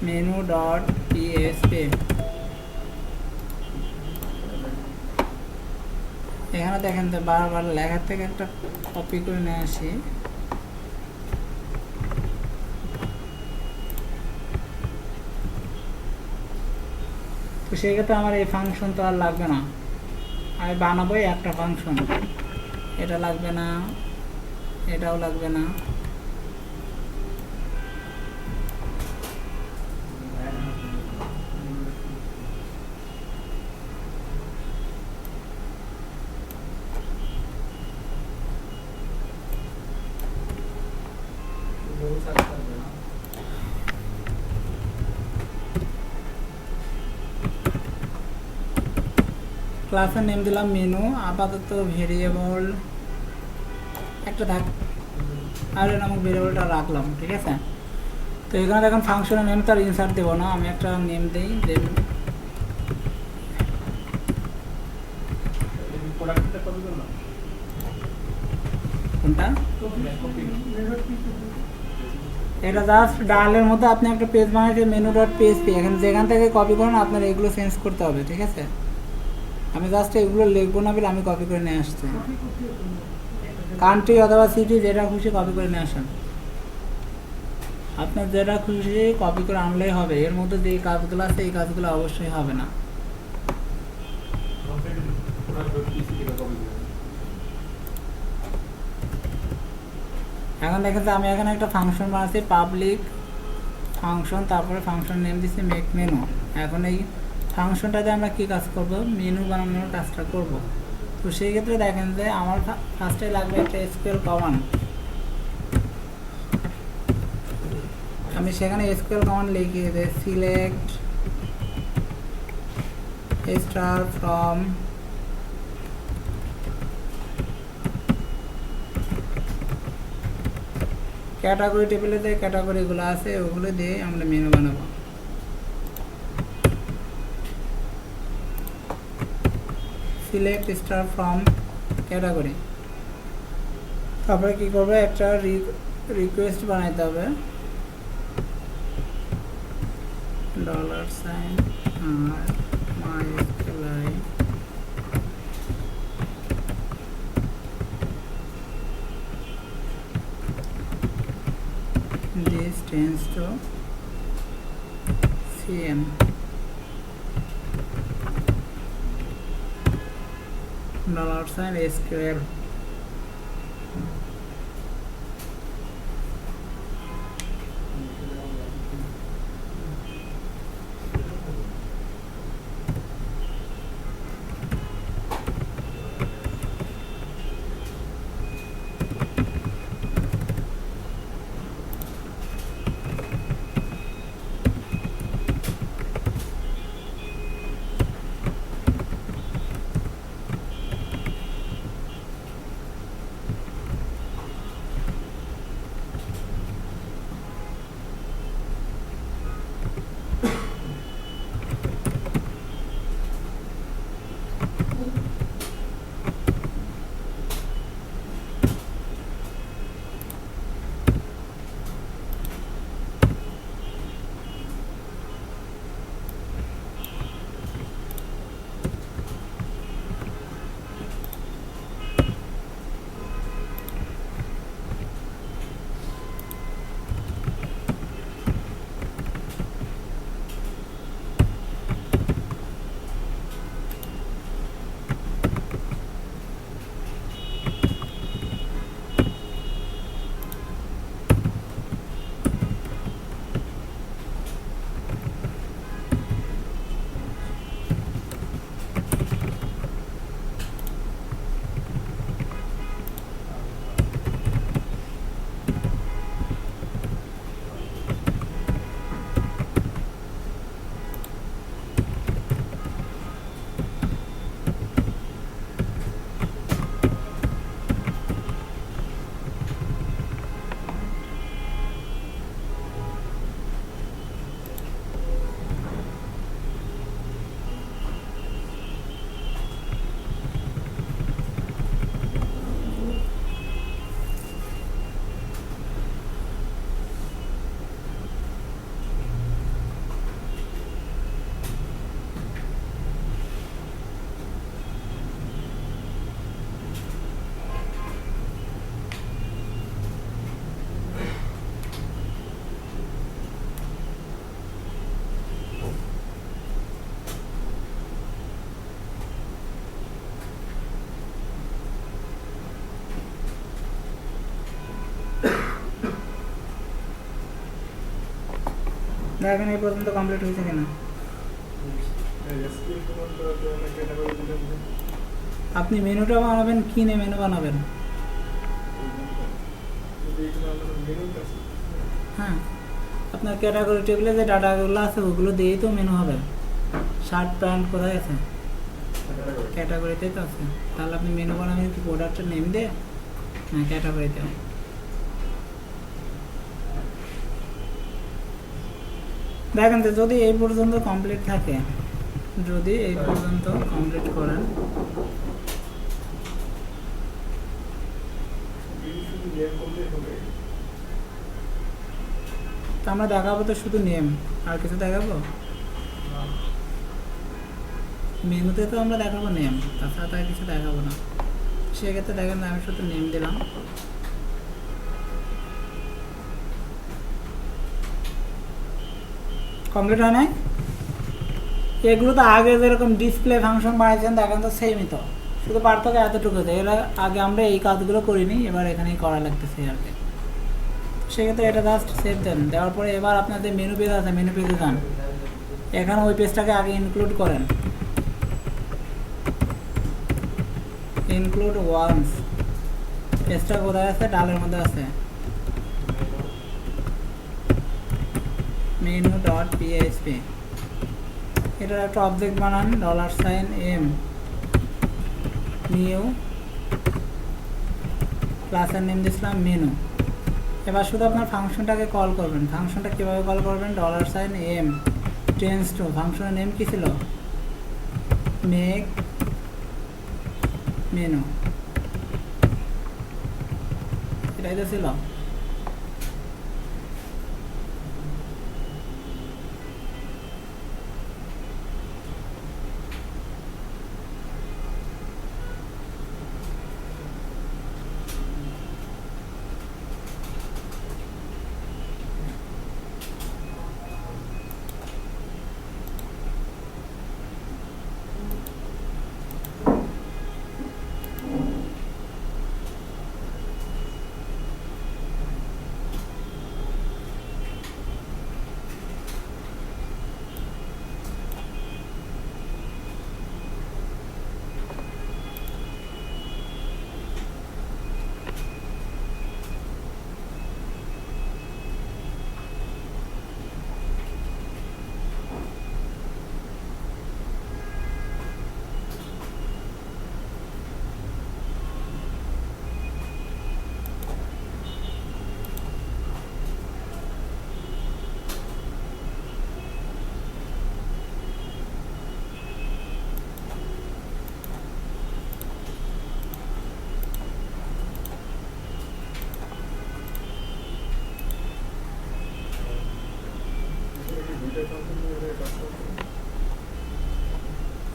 মেনু ডট পিএসপি। এখানে দেখেন যে বারবার লেখার থেকে একটা কপি করে নিয়ে আসি। তো সেক্ষেত্রে আমার এই ফাংশন তো আর লাগবে না, আমি বানাবোই একটা ফাংশন। এটা লাগবে না, এটাও লাগবে না। ক্লাসের নেম দিলাম মেনু, আপাতত ভেরিয়েবল একটা থাক, আর নামক ভেরিয়েবলটা রাখলাম, ঠিক আছে। তো এখানে দেখুন ফাংশনের নেম তার ইনসার্ট দেবো না, আমি একটা নেম দিই। কোনটা? এটা জাস্ট ডালের মধ্যে আপনি একটা পেজ বানাইছে মেনু ডট পিএসপি, এখানে যেখান থেকে কপি করেন আপনার এগুলো চেঞ্জ করতে হবে, ঠিক আছে। আমি জাস্ট এগুলো লিখবো না বলে আমি কপি করে নিয়ে আসছি। কান্ট্রি অথবা সিটি যেটা খুশি কপি করে নিয়ে আসেন, আপনার যেটা খুশি কপি করে আনলেই হবে। এর মধ্যে যে কাজগুলো আছে এই কাজগুলো অবশ্যই হবে না। এখন দেখেন যে আমি এখানে একটা ফাংশন বানাচ্ছি, পাবলিক ফাংশন, তারপরে ফাংশন নেম দিচ্ছি মেক মেনু। এখন এই ফাংশনটাতে আমরা কি কাজ করব? মেনু বানানোর কাজটা করব। তো সেই ক্ষেত্রে দেখেন যে আমার ফার্স্টে লাগবে একটা এসকিউএল কমান্ড। আমি সেখানে এসকিউএল কমান্ড লিখে দেই সিলেক্ট স্টার ফ্রম ক্যাটাগরি টেবিলে যে ক্যাটাগরিগুলো আছে ওগুলো দিয়ে আমরা মেনু বানাবো। সিলেক্ট স্টার ফ্রম ক্যাটাগরি, তারপরে কি করবে, একটা রিকোয়েস্ট বানাইতে হবে, $sign R MySQLi this tends to CM $sign SQL দেখেন এই পর্যন্ত কমপ্লিট হয়েছে কিনা। আপনি মেনুটা বানাবেন, কি নিয়ে মেনু বানাবেন? হ্যাঁ, আপনার ক্যাটাগরি টেবিলে যে ডাটাগুলো আছে ওগুলো দিয়েই তো মেনু হবে। শার্ট প্যান্ট কোথায় আছে? ক্যাটাগরিতেই তো আছে। তাহলে আপনি মেনু বানাবেন কি প্রোডাক্টের নেম দিয়ে না ক্যাটাগরিতে? দেখেন তো যদি এই পর্যন্ত কমপ্লিট থাকে, যদি এই পর্যন্ত কমপ্লিট করেন, তো আমরা দেখাবো তো শুধু নেম, আর কিছু দেখাবো? মেনুতে তো আমরা দেখাবো নেম, তাছাড়া তার কিছু দেখাবো না। সেক্ষেত্রে দেখেন আমি শুধু নেম দিলাম। কমপ্লিট হয় নাই? এগুলো তো আগে যেরকম ডিসপ্লে ফাংশন বানিয়েছেন দেখেন তো সেমই তো, শুধু পার্থক্য এতটুকু। এর আগে আমরা এই কাজগুলো করিনি, এবার এখানেই করা লাগতেছে আর কি। সেক্ষেত্রে এটা জাস্ট সেভ দেন, দেওয়ার পরে এবার আপনাদের মেনু পেজ আছে, মেনু পেজে যান, এখানে ওই পেজটাকে আগে ইনক্লুড করেন, ইনক্লুড ওয়ান্স। পেজটা কোথায় আছে? ডালের মধ্যে আছে, menu.php। এটার একটা অবজেক্ট বানান, $m নিউ, ক্লাসের নেম দিয়েছিলাম মেনু। এবার শুধু আপনার ফাংশনটাকে কল করবেন। ফাংশনটা কীভাবে কল করবেন? $m টেন্স টু, ফাংশনের নেম কী ছিল? মেক মেনু, এটাই তো ছিল।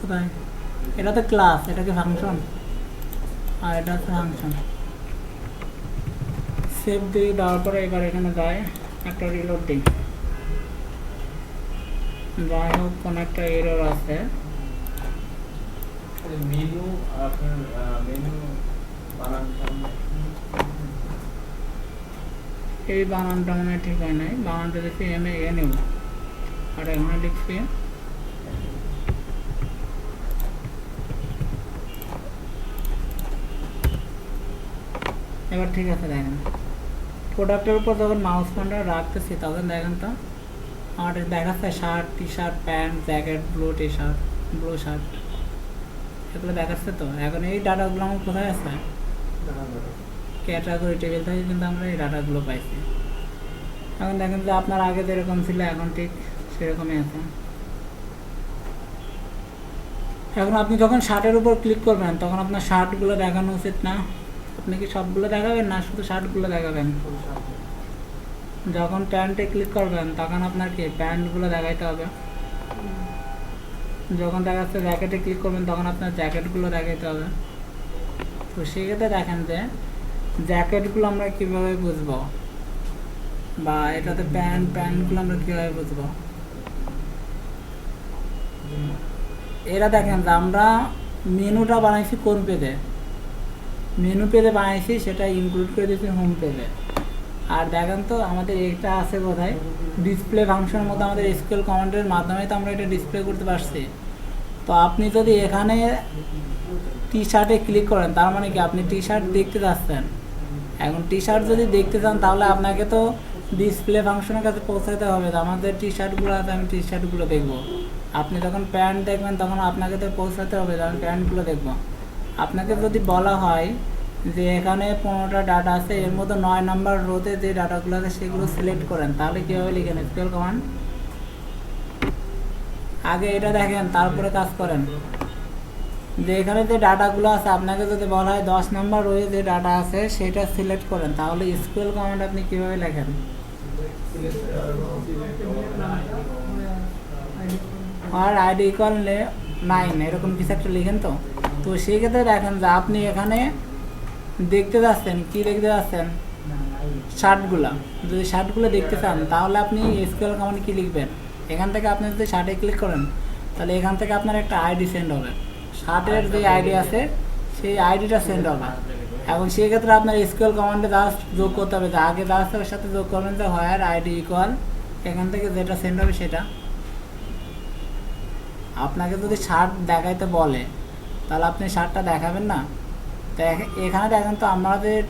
কোথায়? এটা তো ক্লাস, এটা কি ফাংশন? আর এটা হচ্ছে ফাংশন। সেভ দিয়ে দেওয়ার পরে এবার এখানে যায় একটা রিলোড দিই। যাই হোক, কোনো একটা এরর আছে। মেনু আপনার মেনু বানানটা এই বানানটা মনে হয় ঠিক হয় নাই। বানানটা দেখছি MANU, আর এখানে লিখছি এবার ঠিক আছে। দেখেন প্রোডাক্টের উপর যখন মাউস পয়েন্টার রাখতেছি তখন দেখেন তো আমার দেখাচ্ছে shirt, T shirt, pant, jacket, blue T shirt, blue shirt, এগুলো দেখাচ্ছে। তো এখন এই ডাটাগুলো আমার কোথায় আছে? ক্যাটাগরি টেবিল থেকে কিন্তু আমরা এই ডাটাগুলো পাইছি। এখন দেখেন যে আপনার আগে যেরকম ছিল এখন ঠিক সেরকমই আছে। এখন আপনি যখন শার্টের উপর ক্লিক করবেন তখন আপনার শার্টগুলো দেখানো উচিত না? আপনি কি সবগুলো দেখাবেন না শুধু শার্টগুলো দেখাবেন? যখন প্যান্টে ক্লিক করবেন তখন আপনার কি প্যান্টগুলো দেখাইতে হবে। যখন দেখাচ্ছে জ্যাকেটে ক্লিক করবেন তখন আপনার জ্যাকেটগুলো দেখাইতে হবে। তো সেক্ষেত্রে দেখেন যে জ্যাকেটগুলো আমরা কীভাবে বুঝবো, বা এটাতে প্যান্টগুলো আমরা কীভাবে বুঝবো? এরা দেখেন যে আমরা মেনুটা বানাইছি কোন পেজে? মেনু পেজে বানাইছি, সেটা ইনক্লুড করে দিয়েছি হোম পেজে। আর দেখেন তো আমাদের এটা আছে কোথায়? ডিসপ্লে ফাংশনের মধ্যে আমাদের এসকিউএল কমান্ডের মাধ্যমে তো আমরা এটা ডিসপ্লে করতে পারছি। তো আপনি যদি এখানে টি শার্টে ক্লিক করেন তার মানে কি আপনি টি শার্ট দেখতে যাচ্ছেন। এখন টি শার্ট যদি দেখতে চান তাহলে আপনাকে তো ডিসপ্লে ফাংশনের কাছে পৌঁছাতে হবে। আমাদের টি শার্টগুলো আছে, আমি টি শার্টগুলো দেখবো। আপনি যখন প্যান্ট দেখবেন তখন আপনাকে তো পৌঁছাতে হবে, আমি প্যান্টগুলো দেখবো। আপনাকে যদি বলা হয় যে এখানে 15টা ডাটা আছে, এর মধ্যে 9 নাম্বার রোতে যে ডাটাগুলো আছে সেগুলো সিলেক্ট করেন, তাহলে কীভাবে লিখেন? এসকিউএল কমান্ড আগে এটা দেখেন, তারপরে কাজ করেন। যে এখানে যে ডাটাগুলো আছে আপনাকে যদি বলা হয় 10 নাম্বার রোয়ে যে ডাটা আছে সেটা সিলেক্ট করেন, তাহলে এসকিউএল কমান্ড আপনি কীভাবে লেখেন? আর আইডি ইকুয়াল 9 এরকম কিছু একটা লিখেন। তো তো সেই ক্ষেত্রে দেখেন যে আপনি এখানে দেখতে যাচ্ছেন, কি দেখতে যাচ্ছেন? শার্টগুলা। যদি শার্টগুলো দেখতে চান তাহলে আপনি এসকিউএল কমান্ড কি লিখবেন? এখান থেকে আপনি যদি শার্টে ক্লিক করেন তাহলে এখান থেকে আপনার একটা আইডি সেন্ড হবে। শার্টের যে আইডি আছে সেই আইডিটা সেন্ড হবে। এখন সেই ক্ষেত্রে আপনার এসকিউএল কমান্ডে জাস্ট যোগ করতে হবে, যে আগে যা আছে ওর সাথে যোগ করবেন যে হোয়ার আইডি ইকুয়াল, এখান থেকে যেটা সেন্ড হবে সেটা। আপনাকে যদি শার্ট দেখাইতে বলে তাহলে আপনি শার্টটা দেখাবেন না। তো এখানে দেখেন তো আমাদের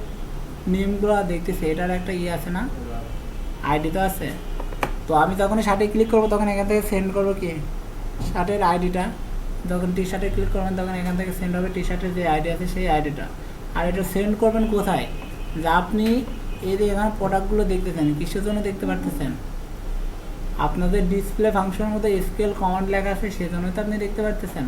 নেমগুলো দেখতেছি, এটার একটা আছে না, আইডি তো আছে। তো আমি যখনই শার্টে ক্লিক করবো তখন এখান থেকে সেন্ড করবো কি শার্টের আইডিটা। যখন টি শার্টে ক্লিক করবেন তখন এখান থেকে সেন্ড হবে টি শার্টের যে আইডি আছে সেই আইডিটা। আর এটা সেন্ড করবেন কোথায়? যে আপনি এই যে এখানে প্রোডাক্টগুলো দেখতেছেন, কিসের জন্য দেখতে পারতেছেন? আপনাদের ডিসপ্লে ফাংশনের মধ্যে এসকিউএল কমান্ড লেখা আছে, সেজন্য তো আপনি দেখতে পারতেছেন।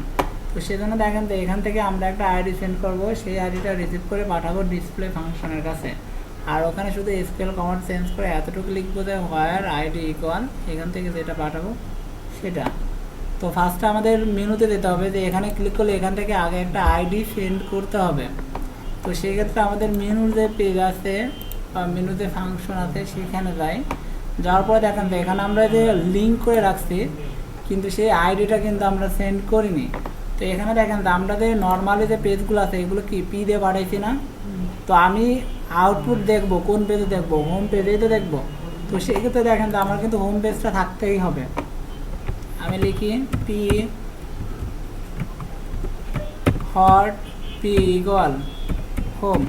তো সেজন্য দেখেন তো এখান থেকে আমরা একটা আইডি সেন্ড করব, সেই আইডিটা রিসিভ করে পাঠাবো ডিসপ্লে ফাংশনের কাছে। আর ওখানে শুধু এসকিউএল কমান্ড চেঞ্জ করে এতটুকু লিখবো যে হোয়ার আইডি ইকুয়াল, এখান থেকে যেটা পাঠাবো সেটা। তো ফার্স্টে আমাদের মেনুতে যেতে হবে, যে এখানে ক্লিক করলে এখান থেকে আগে একটা আইডি সেন্ড করতে হবে। তো সেক্ষেত্রে আমাদের মেনুর যে পেজ আছে বা মেনুতে ফাংশন আছে সেখানে যাই, যাওয়ার পরে দেখেন তো এখানে আমরা যে লিঙ্ক করে রাখছি কিন্তু সেই আইডিটা কিন্তু আমরা সেন্ড করিনি। তো এখানে দেখেন তো আমরা যে নর্মালি যে পেজগুলো আছে এগুলো কি পি দিয়ে পাঠাইছি না? তো আমি আউটপুট দেখবো কোন পেজে দেখবো? হোম পেজেই তো দেখবো। তো সেক্ষেত্রে দেখেন তো আমার কিন্তু হোম পেজটা থাকতেই হবে। আমি লিখি P hot P equal home,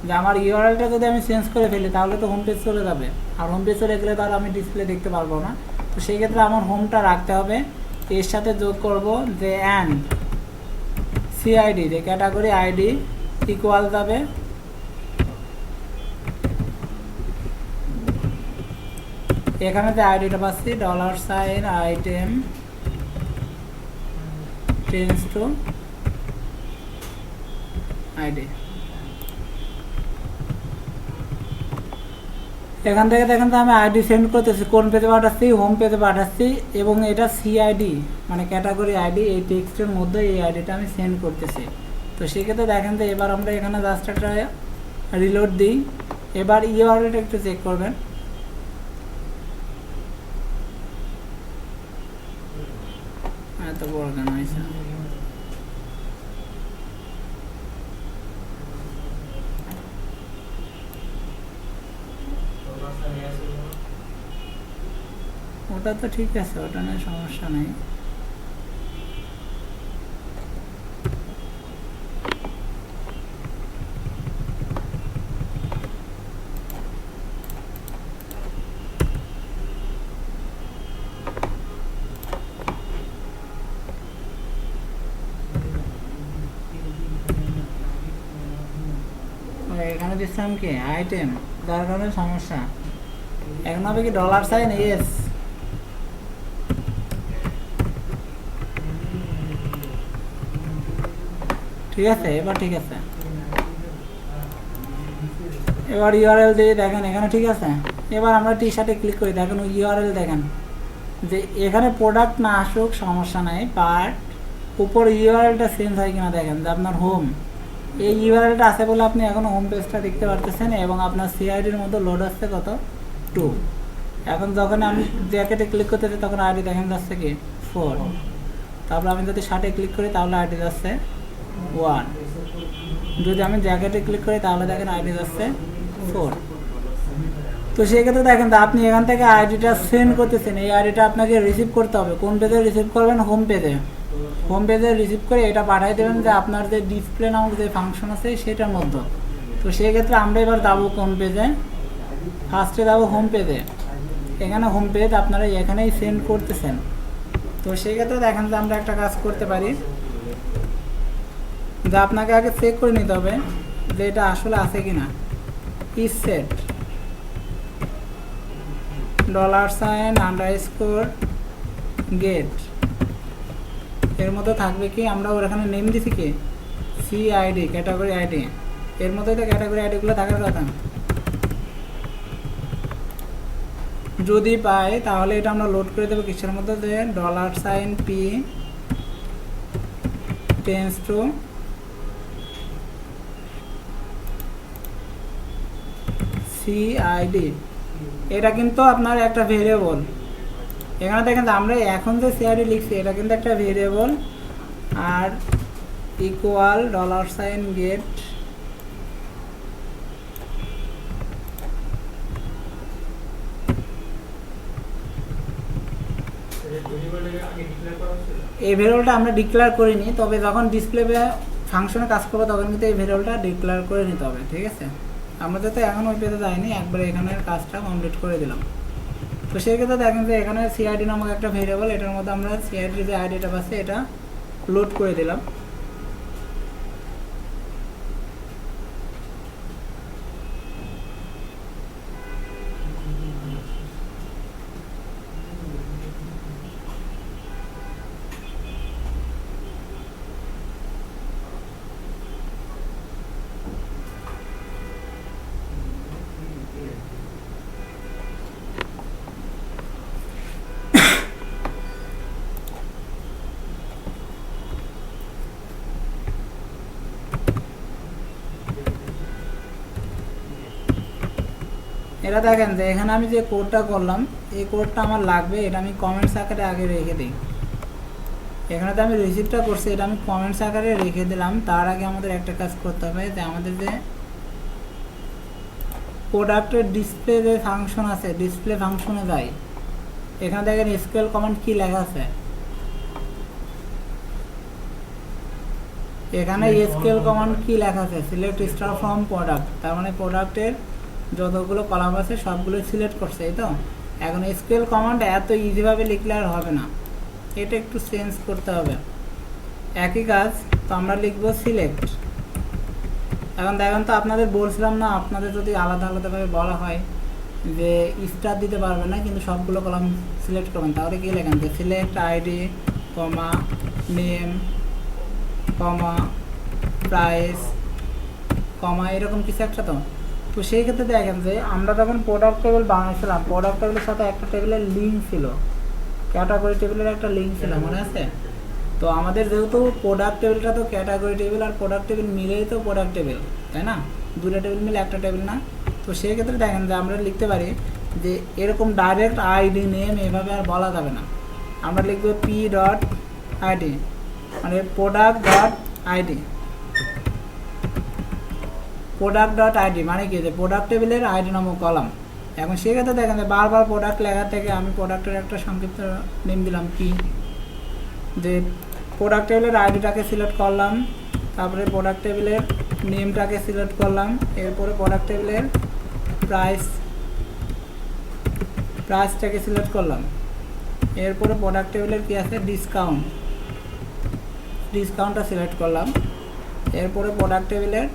যে আমার ইউআরএলটা যদি আমি চেঞ্জ করে ফেলি তাহলে তো হোম পেজ চলে যাবে, আর হোম পেজ চলে গেলে তো আর আমি ডিসপ্লে দেখতে পারবো না। তো সেই ক্ষেত্রে আমার হোমটা রাখতে হবে, এর সাথে যোগ করব যে অ্যান্ড সিআইডি, যে ক্যাটাগরি আইডি ইকুয়াল যাবে এখানে যে আইডিটা পাচ্ছি $, আইটেম চেঞ্জ টু আইডি। এখান থেকে দেখেন তো আমি আইডি সেন্ড করতেছি, কোন পেজে পাঠাচ্ছি? হোম পেজে পাঠাচ্ছি, এবং এটা সিআইডি মানে ক্যাটাগরি আইডি, এই টেক্সটের মধ্যে এই আইডিটা আমি সেন্ড করতেছি। তো সেক্ষেত্রে দেখেন তো এবার আমরা এখানে জাস্ট একটা রিলোড দিই। এবার ইউআরএলটা একটু চেক করবেন। এত বড় কেন হয়েছে? ওটা তো ঠিক আছে, ওটা নিয়ে সমস্যা নেই। এখানে দিচ্ছিলাম কি আইটেম, যার কারণে সমস্যা। এখন হবে কি $, ইয়েস। ঠিক আছে, এবার ঠিক আছে। এবার ইউআরএল দিয়ে দেখেন এখানে ঠিক আছে। এবার আমরা টি শার্টে ক্লিক করি, দেখেন ইউআরএল দেখেন যে এখানে প্রোডাক্ট না আসুক সমস্যা নাই, বাট উপর ইউআরএলটা চেঞ্জ হয় কিনা দেখেন, যে আপনার হোম এই ইউআরএলটা আছে বলে আপনি এখন হোম পেজটা দেখতে পারতেছেন, এবং আপনার সিআইডির মধ্যে লোড আসছে কত 2। এখন যখন আমি জ্যাকেটে ক্লিক করতেছি তখন আইডি দেখেন যাচ্ছে কি 4। তারপর আমি যদি শার্টে ক্লিক করি তাহলে আইডি যাচ্ছে 1। যদি আমি জ্যাকেটে ক্লিক করি তাহলে দেখেন আইডি যাচ্ছে 4। তো সেক্ষেত্রে দেখেন তো আপনি এখান থেকে আইডিটা সেন্ড করতেছেন, এই আইডিটা আপনাকে রিসিভ করতে হবে। কোন পেজে রিসিভ করবেন? হোম পেজে। হোম পেজে রিসিভ করে এটা পাঠিয়ে দেবেন যে আপনার যে ডিসপ্লে নামক যে ফাংশন আছে সেটার মধ্যে। তো সেক্ষেত্রে আমরা এবার যাবো কোন পেজে? ফার্স্টে যাবো হোম পেজে। এখানে হোম পেজ আপনারা এখানেই সেন্ড করতেছেন। তো সেক্ষেত্রে দেখেন যে আমরা একটা কাজ করতে পারি, যে আপনাকে আগে চেক করে নিতে হবে যে এটা আসলে আছে কিনা। ইজ সেট $_get এর মধ্যে থাকবে কি, আমরা ওর এখানে নেম দিছি কি সিআইডি ক্যাটাগরি আইডি, এর মধ্যে তো ক্যাটাগরি আইডিগুলো থাকার কথা। যদি পাই তাহলে এটা আমরা লোড করে দেবো কিসের মধ্যে, যে $p টেন্স টু সিআইডি। এটা কিন্তু আপনার একটা ভেরিয়েবল। এখানে দেখেন আমরা এখন যে সিআইডি লিখছি এটা কিন্তু একটা ভেরিয়েবল, আর ইকুয়াল $get এই ভেরিয়েবলটা আমরা ডিক্লেয়ার করিনি, তবে যখন ডিসপ্লে ফাংশনে কাজ করবো তখন কিন্তু এই ভেরিয়েবলটা ডিক্লেয়ার করে নিতে হবে। ঠিক আছে, আমরা যাতে এখন ওই পেজে যাইনি, একবার এখানের কাজটা কমপ্লিট করে দিলাম। তো সেক্ষেত্রে দেখেন যে এখানে সিআইডি নামক একটা ভেরিয়েবল, এটার মধ্যে আমরা সিআইডির যে আইডিটা পাচ্ছি এটা লোড করে দিলাম। এটা দেখেন যে এখানে আমি যে কোডটা করলাম এই কোডটা আমার লাগবে, এটা আমি কমেন্টস আকারে আগে রেখে দিই। এখানে তো আমি রিসিভটা করছি, এটা আমি কমেন্টস আকারে রেখে দিলাম। তার আগে আমাদের একটা কাজ করতে হবে, যে আমাদের যে প্রোডাক্টের ডিসপ্লে যে ফাংশন আছে, ডিসপ্লে ফাংশনে যাই, এখানে দেখেন এসকিউএল কমান্ড কি লেখা আছে, এখানে এসকিউএল কমান্ড কি লেখা আছে, সিলেক্ট স্টার ফ্রম প্রোডাক্ট, তার মানে প্রোডাক্টের যতগুলো কলাম আছে সবগুলো সিলেক্ট করছে, এই তো। এখন এসকিউএল কমান্ড এত ইজিভাবে লিখলে আর হবে না, এটা একটু চেঞ্জ করতে হবে। একই কাজ, তো আমরা লিখব সিলেক্ট। এখন দেখেন তো আপনাদের বলছিলাম না, আপনাদের যদি আলাদা আলাদাভাবে বলা হয় যে স্টার দিতে পারবেন না, কিন্তু সবগুলো কলাম সিলেক্ট করবেন, তাহলে কি লেখেন যে সিলেক্ট আইডি কমা নেম কমা প্রাইস কমা এরকম কিছু একটা। তো সেই ক্ষেত্রে দেখেন যে আমরা যখন প্রোডাক্ট টেবিল বানিয়েছিলাম, প্রোডাক্ট টেবিলের সাথে একটা টেবিলের লিঙ্ক ছিল, ক্যাটাগরি টেবিলের একটা লিঙ্ক ছিল, মনে আছে? তো আমাদের যেহেতু প্রোডাক্ট টেবিলটা তো ক্যাটাগরি টেবিল আর প্রোডাক্ট টেবিল মিলেই তো প্রোডাক্ট টেবিল, তাই না? দুটো টেবিল মিলে একটা টেবিল না? তো সেই ক্ষেত্রে দেখেন যে আমরা লিখতে পারি যে এরকম ডাইরেক্ট আইডি নেম এভাবে আর বলা যাবে না, আমরা লিখবো পি ডট আইডি, মানে product dot ID, product dot ID মানে কি, যে প্রোডাক্ট টেবিলের আইডি নামক কলাম। এখন সেক্ষেত্রে দেখেন যে বারবার প্রোডাক্ট লেখা থেকে আমি প্রোডাক্টের একটা সংক্ষিপ্ত নেম দিলাম কি, যে প্রোডাক্ট টেবিলের আইডিটাকে সিলেক্ট করলাম, তারপরে প্রোডাক্ট টেবিলের নেমটাকে সিলেক্ট করলাম, এরপরে প্রোডাক্ট টেবিলের প্রাইসটাকে সিলেক্ট করলাম, এরপরে প্রোডাক্ট টেবিলের কি আছে ডিসকাউন্টটা সিলেক্ট করলাম, এরপরে প্রোডাক্ট টেবিলের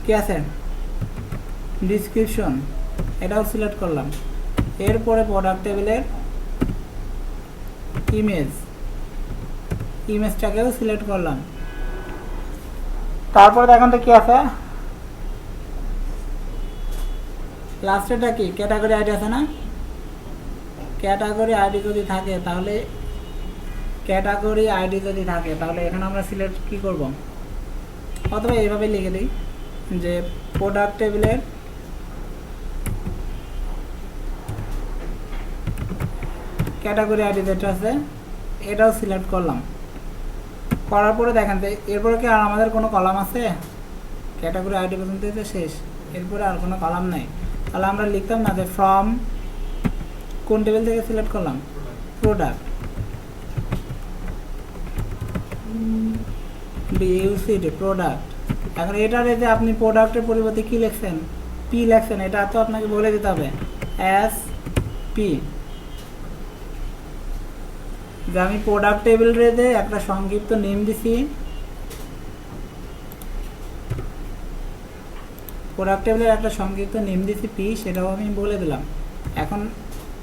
কি আছে ডিসক্রিপশন, এটাও সিলেক্ট করলাম, এরপরে প্রোডাক্ট টেবিলের ইমেজটাকেও সিলেক্ট করলাম। তারপরে দেখেন তো কি আছে লাস্টেরটা কি, ক্যাটাগরি আইডি আছে না? ক্যাটাগরি আইডি যদি থাকে তাহলে এখানে আমরা সিলেক্ট কি করব, অথবা এইভাবে লিখে দিই যে প্রোডাক্ট টেবিলের ক্যাটাগরি আইডি যেটা আছে এটাও সিলেক্ট করলাম। করার পরে দেখেন যে এরপরে কি আর আমাদের কোনো কলাম আছে? ক্যাটাগরি আইডি পর্যন্ত তো শেষ, এরপরে আর কোনো কলাম নাই। তাহলে আমরা লিখতাম না যে ফ্রম কোন টেবিল থেকে সিলেক্ট করলাম, প্রোডাক্ট, প্রোডাক্ট। এখন এটার যে আপনি প্রোডাক্টের পরিবর্তে কি লিখছেন, পি লিখছেন, এটা তো আপনাকে বলে দিতে হবে এস পি, যে আমি প্রোডাক্ট টেবিল রেতে একটা সংক্ষিপ্ত নেম দিছি, প্রোডাক্ট টেবিলের একটা সংক্ষিপ্ত নেম দিছি পি, সেটাও আমি বলে দিলাম। এখন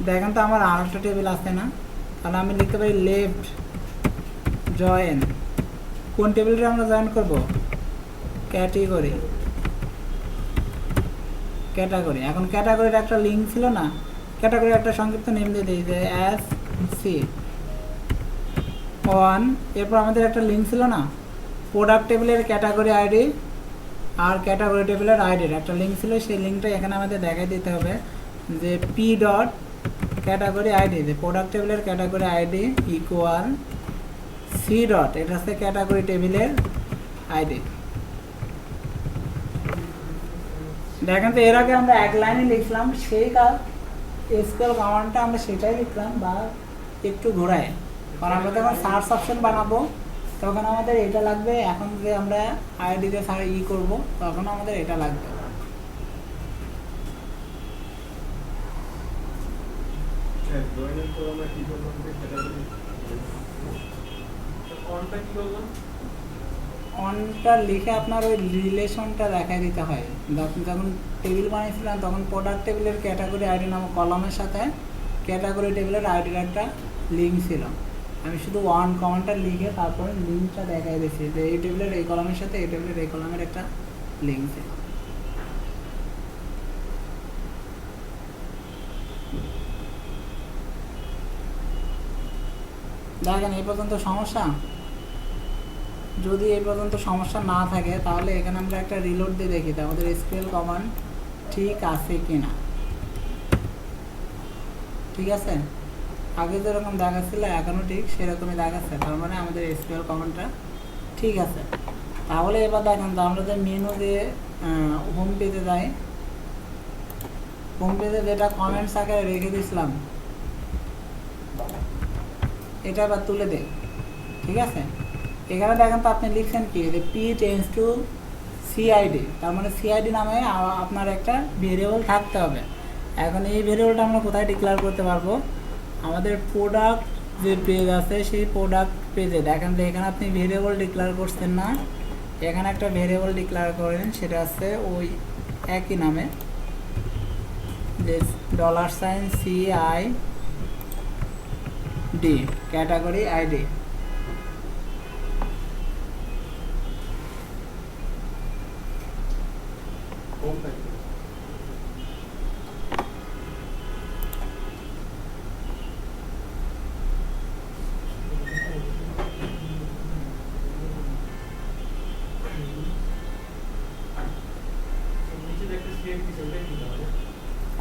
দেখেন তো আমার আর একটা টেবিল আছে না, তাহলে আমি লিখতে পারি লেফট জয়েন, কোন টেবিলটা আমরা জয়েন করব, ক্যাটাগরি। এখন ক্যাটাগরির একটা লিঙ্ক ছিল না, ক্যাটাগরির একটা সংক্ষিপ্ত নেম দিয়ে দিই যে এস সি ওয়ান, এরপর আমাদের একটা লিঙ্ক ছিল না, প্রোডাক্ট টেবিলের ক্যাটাগরি আইডি আর ক্যাটাগরি টেবিলের আইডির একটা লিঙ্ক ছিল, সেই লিঙ্কটা এখানে আমাদের দেখাই দিতে হবে যে পি ডট ক্যাটাগরি আইডি, যে প্রোডাক্ট টেবিলের category ID equal C dot, এটা হচ্ছে ক্যাটাগরি টেবিলের আইডি। দেখেন তো এর আগে আমরা এক লাইনে লিখলাম, সেই কাজ এসকিউএল কমান্ডটা আমরা সেটাই লিখলাম বা একটু ঘোরায়, কারণ আমরা যখন সার্চ অপশন বানাবো তখন আমাদের এটা লাগবে, এখন যে আমরা আইডিতে করব তখন আমাদের এটা লাগবে। অনটা লিখে আপনার ওই রিলেশনটা দেখাই দিতে হয়, যখন টেবিল বানিয়েছিলাম তখন প্রোডাক্ট টেবিলের ক্যাটাগরি আইডি নামক কলামের সাথে ক্যাটাগরি টেবিলের আইডির একটা লিঙ্ক ছিল, আমি শুধু ওয়ান কমান্ডটা লিখে তারপরে লিঙ্কটা দেখাই দিয়েছি যে এই টেবিলের এই কলামের সাথে এই টেবিলের এই কলামের একটা লিঙ্ক ছিল। দেখেন এই পর্যন্ত সমস্যা, যদি এই পর্যন্ত সমস্যা না থাকে তাহলে এখানে আমরা একটা রিলোড দিয়ে দেখি, আমাদের এসকিউএল কমান্ড ঠিক আছে কিনা। ঠিক আছে, আগে যেরকম দেখাচ্ছিল এখনও ঠিক সেরকমই দেখাচ্ছে, তার মানে আমাদের এসকিউএল কমান্ডটা ঠিক আছে। তাহলে এবার দেখেন তো আমরা যে মেনু দিয়ে হোম পেজে যাই, হোম পেজে যেটা কমেন্টস আকারে রেখে দিয়েছিলাম এটা এবার তুলে দেই। ঠিক আছে, এখানে দেখেন তো আপনি লিখছেন কি যে পি টেন্স টু সিআইডি, তার মানে সিআইডি নামে আপনার একটা ভেরিয়েবল থাকতে হবে। এখন এই ভেরিয়েবলটা আমরা কোথায় ডিক্লেয়ার করতে পারবো, আমাদের প্রোডাক্ট যে পেজ আছে সেই প্রোডাক্ট পেজে দেখেন তো এখানে আপনি ভেরিয়েবল ডিক্লেয়ার করছেন না, এখানে একটা ভেরিয়েবল ডিক্লেয়ার করেন, সেটা আছে ওই একই নামে যে $CID ক্যাটাগরি আইডি।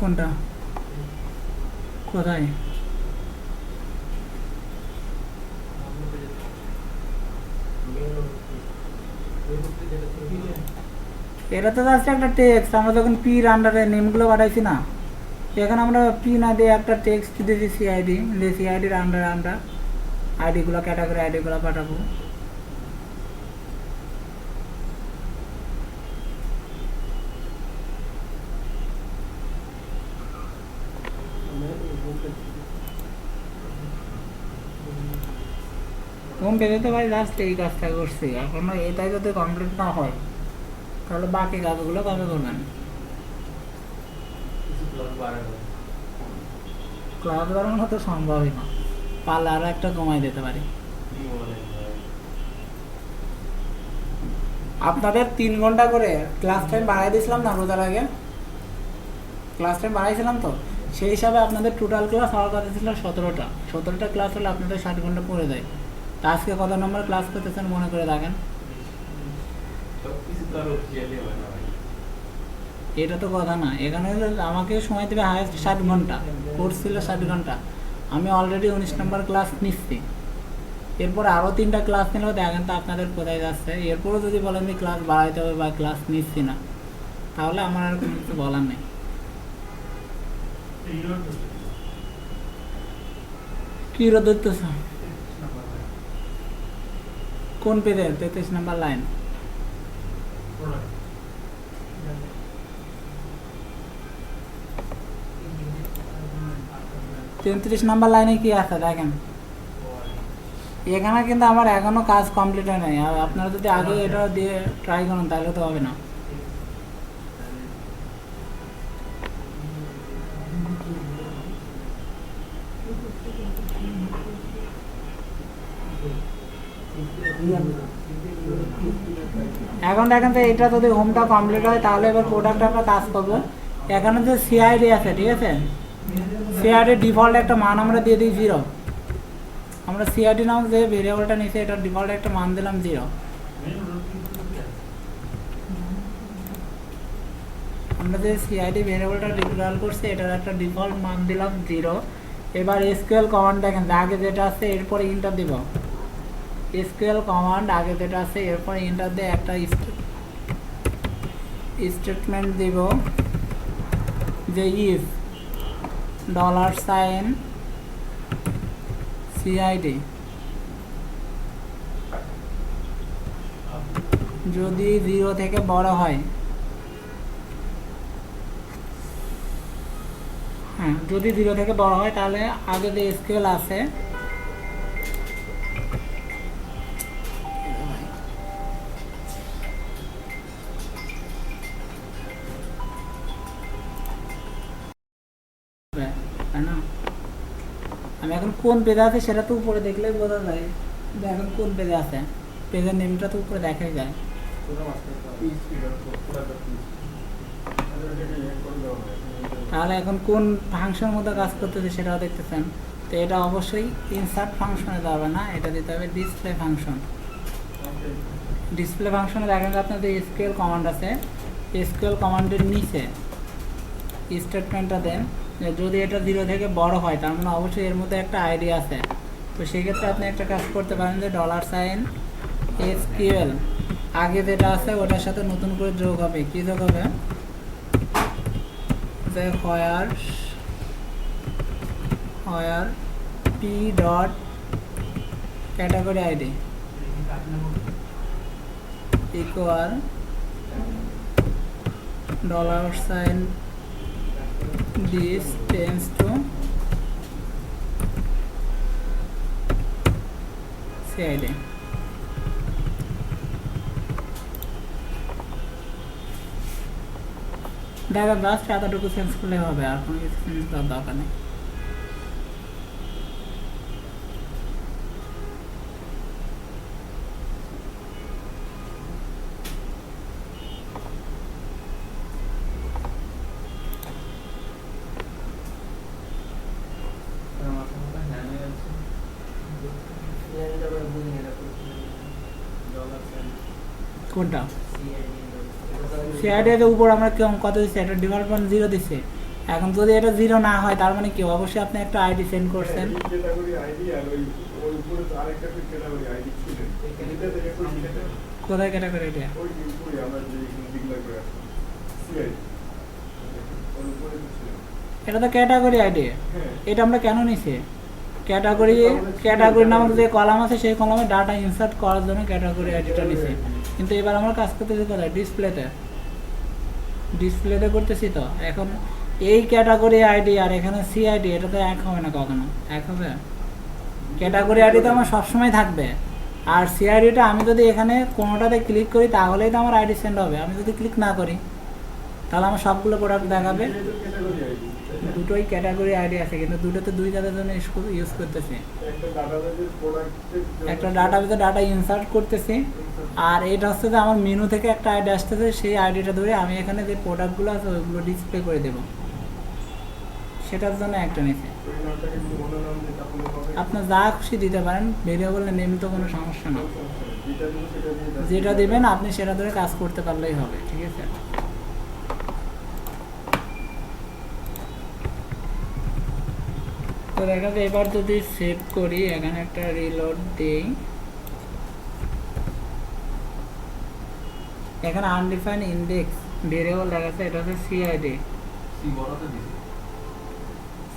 কোনটা কোথায়, এটা তো জাস্ট একটা টেক্সট, আমরা যখন পির আন্ডারে নেমগুলো পাঠাইছি না, এখানে আমরা পি না দিয়ে একটা টেক্সট দিয়েছি সিআইডি, যে সিআইডির আন্ডারে আমরা আইডিগুলো ক্যাটাগরি আইডিগুলো পাঠাবো। হোম পেজে তো ভাই জাস্ট এই কাজটা করছি, এখনো এটাই যদি কমপ্লিট না হয় তাহলে বাকি কাজগুলো কবে করবেন। ক্লাস বাড়ানো তো সম্ভবই না, পারলে আরও একটা কমাই দিতে পারি। আপনাদের 3 ঘন্টা করে ক্লাস টাইম বাড়াই দিয়েছিলাম না রোজার আগে, ক্লাস টাইম বাড়াইছিলাম তো, সেই হিসাবে আপনাদের টোটাল ক্লাস হওয়ার কথা ছিল 17টা ক্লাস হলে আপনাদের 60 ঘন্টা পড়ে যায়। তা আজকে কত নম্বর ক্লাস করতেছেন মনে করে দেখেন। এটা তো কথা না, এখানে আমাকে সময় দেবে হায়েস্ট 60 ঘন্টা, কোর্স ছিল 60 ঘন্টা, আমি অলরেডি 19 নম্বর ক্লাস নিচ্ছি, এরপর আরও 3টা ক্লাস নিলেও দেখেন তো আপনাদের কোথায় যাচ্ছে। এরপরও যদি বলেন যে ক্লাস বাড়াইতে হবে বা ক্লাস নিচ্ছি না, তাহলে আমার আর কোনো কিছু বলার নেই। কি রোদ ধরতেছ, কোন পেজে? 33 নম্বর লাইন। তেত্রিশ নম্বর লাইনে কি আছে দেখেন, এখানে কিন্তু আমার এখনো কাজ কমপ্লিট হয় নাই, আর আপনারা যদি আগে এটা দিয়ে ট্রাই করেন তাহলে তো হবে না। এখন দেখেন তো এটা যদি হোমটা কমপ্লিট হয় তাহলে এবার প্রোডাক্ট আমরা কাজ করবো। এখানে যে সিআইডি আছে, ঠিক আছে, সিআইডি ডিফল্ট একটা মান আমরা দিয়ে দিই 0। আমরা সিআইডি নাম যে ভেরিয়েবলটা নিয়েছি এটা ডিফল্ট একটা মান দিলাম 0। আমরা যে সিআইডি ভেরিয়েবলটা ডিক্লেয়ার করছি এটার একটা ডিফল্ট মান দিলাম 0। এবার এসকিউএল কমান্ড দেখেন আগে যেটা আছে এরপরে ইন্টার দিব, এসকিউএল কমান্ড আগে যেটা আছে এরপরে ইন্টার দিয়ে একটা স্টেটমেন্ট দিব যে ইফ $CID যদি 0 থেকে বড় হয়, হ্যাঁ যদি 0 থেকে বড় হয় তাহলে আগে যে এসকিউএল আছে তাই না, আমি এখন কোন পেজে আছে সেটা তো উপরে দেখলেই বোঝা যায় যে এখন কোন পেজে আছে, পেজের নেমটা তো উপরে দেখাই যায়। তাহলে এখন কোন ফাংশনের মধ্যে কাজ করতেছে সেটাও দেখতেছেন। তো এটা অবশ্যই ইনসার্ট ফাংশনে যাবে না, এটা দিতে হবে ডিসপ্লে ফাংশন। ডিসপ্লে ফাংশনে দেখেন আপনাদের এসকিউএল কমান্ড আছে, এসকিউএল কমান্ডের নিচে স্টেটমেন্টটা দেন যে যদি এটা 0 থেকে বড় হয় তার মানে অবশ্যই এর মধ্যে একটা আইডি আছে। তো সেক্ষেত্রে আপনি একটা কাজ করতে পারেন যে $SQL আগে যেটা আছে ওটার সাথে নতুন করে যোগ হবে। কি যোগ হবে? যে where p dot category ID equal $this tends to CID। দেখা জাস্ট এতটুকু চেঞ্জ করলে হবে, আর কোনো কিছু চেঞ্জ করার দরকার নেই। মাথা মাথা হ্যাং হয়ে যাচ্ছে। এটা করে বুঝে এটা করতে $, কোনটা? CID CID এর উপর আমরা কত দিচ্ছি? এটা ডেভেলপমেন্ট 0 দিচ্ছে। এখন যদি এটা 0 না হয় তার মানে কি? অবশ্যই আপনি একটা আইডি সেন্ড করছেন। ক্যাটাগরি আইডি আর ওই উপরে তো আরেকটা ক্যাটাগরি আইডি ছিল। এটা থেকে কোন ক্যাটাগরি? কোথায় ক্যাটাগরি এটা? ওই উপরে আমরা যে ডিক্লেয়ার করে আসলাম সিআই ওই উপরে তো ছিল। এটা তো ক্যাটাগরি আইডি। হ্যাঁ এটা আমরা কেন নিছি? ক্যাটাগরি নামক যে কলাম আছে সেই কলামে ডাটা ইনসার্ট করার জন্য ক্যাটাগরি আইডিটা নিছি। কিন্তু এবার আমরা কাজ করতেছি কোথায়? ডিসপ্লেতে করতেছি। তো এখন এই ক্যাটাগরি আইডি আর এখানে সিআইডি এটা তো এক হবে না কখনো। এক হবে? ক্যাটাগরি আইডি তো আমার সবসময় থাকবে, আর সিআইডিটা আমি যদি এখানে কোনোটাতে ক্লিক করি তাহলেই তো আমার আইডি সেন্ড হবে। আমি যদি ক্লিক না করি তাহলে আমার সবগুলো প্রোডাক্ট দেখাবে। এটা তো ক্যাটাগরি আইডি। দুটোই ক্যাটাগরি আইডি আছে, কিন্তু দুটোতে দুই কাজের জন্য ইউজ করতেছি। একটা ডাটাবেজের প্রোডাক্টের একটা ডাটাবেসে ডাটা ইনসার্ট করতেছি, আর এটা হচ্ছে যে আমার মেনু থেকে একটা আইডি আসতেছে, সেই আইডিটা ধরে আমি এখানে যে প্রোডাক্টগুলো আছে ওইগুলো ডিসপ্লে করে দেবো, সেটার জন্য একটা নিচে। ওই নামটাকে যদি অন্য নাম দিই তাহলে হবে। আপনার যা খুশি দিতে পারেন, ভেরিয়েবলের নেম তো কোনো সমস্যা না। যেটা দিবেন সেটা দিয়ে যেটা দেবেন আপনি সেটা ধরে কাজ করতে পারলেই হবে, ঠিক আছে? তো দেখা যায় এবার যদি সেভ করি, এখানে একটা রিলোড দিই, এখানে আনডিফাইন্ড ইন্ডেক্স ভেরিয়েবল দেখাচ্ছে, এটা হচ্ছে সিআইডি। সি বড়তে দিছি।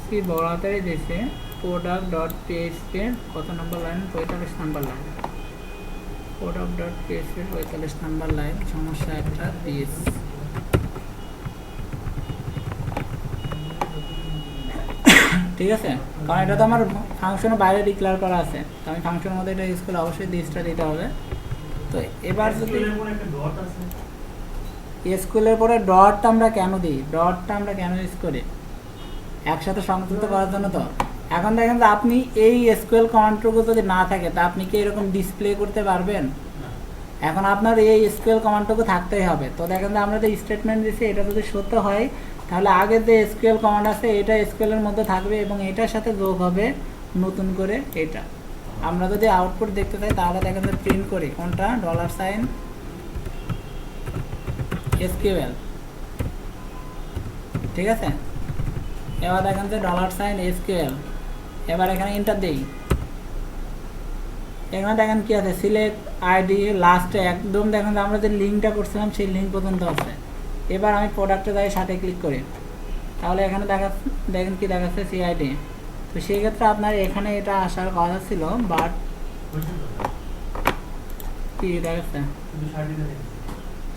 সি বড় হাতেরই দিয়েছে। প্রোডাক্ট ডট পিএইচপি কত নম্বর লাইন? 45 নম্বর লাইন। প্রোডাক্ট ডট পিএইচপি 45 নম্বর লাইন। সমস্যা একটা দিস। ঠিক আছে, কারণ এটা তো আমার ফাংশনের বাইরে ডিক্লেয়ার করা আছে, তো আমি ফাংশনের মধ্যে এটা ইউজ করলে অবশ্যই দিসটা দিতে হবে। তো এবার যদি স্কুলের পরে ডট আমরা কেন দিই, ডটটা আমরা কেন ইউজ করি? একসাথে সংযুক্ত করার জন্য। তো এখন দেখেন যে আপনি এই এসকিউএল কমান্ডটুকু যদি না থাকে তা আপনি কি এরকম ডিসপ্লে করতে পারবেন? এখন আপনার এই এসকিউএল কমান্ডটুকু থাকতেই হবে। তো দেখেন যে আমরা যে স্টেটমেন্ট দিচ্ছি এটা যদি সত্য হয় তাহলে আগের যে এসকিউএল কমান্ড আছে এটা এসকিউএল এর মধ্যে থাকবে এবং এটার সাথে যোগ হবে নতুন করে এটা। আমরা যদি আউটপুট দেখতে চাই তাহলে দেখেন যে প্রিন্ট করি কোনটা, $SQL। ঠিক আছে, এবার দেখেন যে $SQL। এবার এখানে এন্টার দিই, এখানে দেখেন কি আছে, সিলেক্ট আইডি লাস্টে একদম দেখেন যে আমরা যে লিঙ্কটা করছিলাম সেই লিঙ্ক পর্যন্ত আছে। এবার আমি প্রোডাক্টে যাই, সাথে ক্লিক করি, তাহলে এখানে দেখেন কি দেখাচ্ছে সিআইডি। তো সেই ক্ষেত্রে আপনার এখানে এটা আসার কথা ছিল, বাট কি দেখাচ্ছে,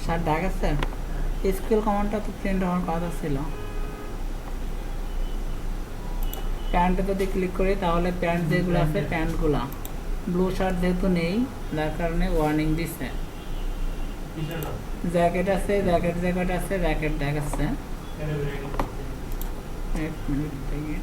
60 দেখাচ্ছে। এসকিউএল কমান্ডটা তো প্রিন্ট হওয়ার কথা ছিল। প্যান্টে যদি ক্লিক করি তাহলে প্যান্ট যেগুলো আছে প্যান্টগুলা, ব্লু শার্ট যেহেতু নেই যার কারণে ওয়ার্নিং দিচ্ছে। জ্যাকেট আছে, জ্যাকেট আছে, জ্যাকেট দেখাচ্ছে। এক মিনিট থেকে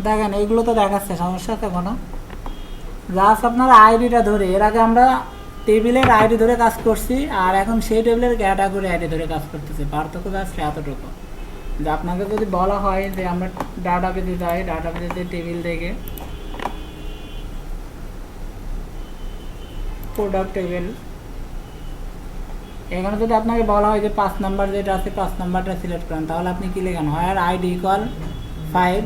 দেখেন এইগুলো তো দেখাচ্ছে, সমস্যা আছে কোনো? জাস্ট আপনার আইডিটা ধরে, এর আগে আমরা টেবিলের আইডি ধরে কাজ করছি, আর এখন সেই টেবিলের ক্যাটাগরি আইডি ধরে কাজ করতেছি। পার্থক্য জাস্ট এতটুকু যে আপনাকে যদি বলা হয় যে আমরা ডাটাবেজে যাই, ডাটাবেজে টেবিল থেকে প্রোডাক্ট টেবিল, এখানে যদি আপনাকে বলা হয় যে 5 নাম্বার যেটা আছে 5 নাম্বারটা সিলেক্ট করেন, তাহলে আপনি কি লেখেন, হয় আইডি ইকুয়াল 5।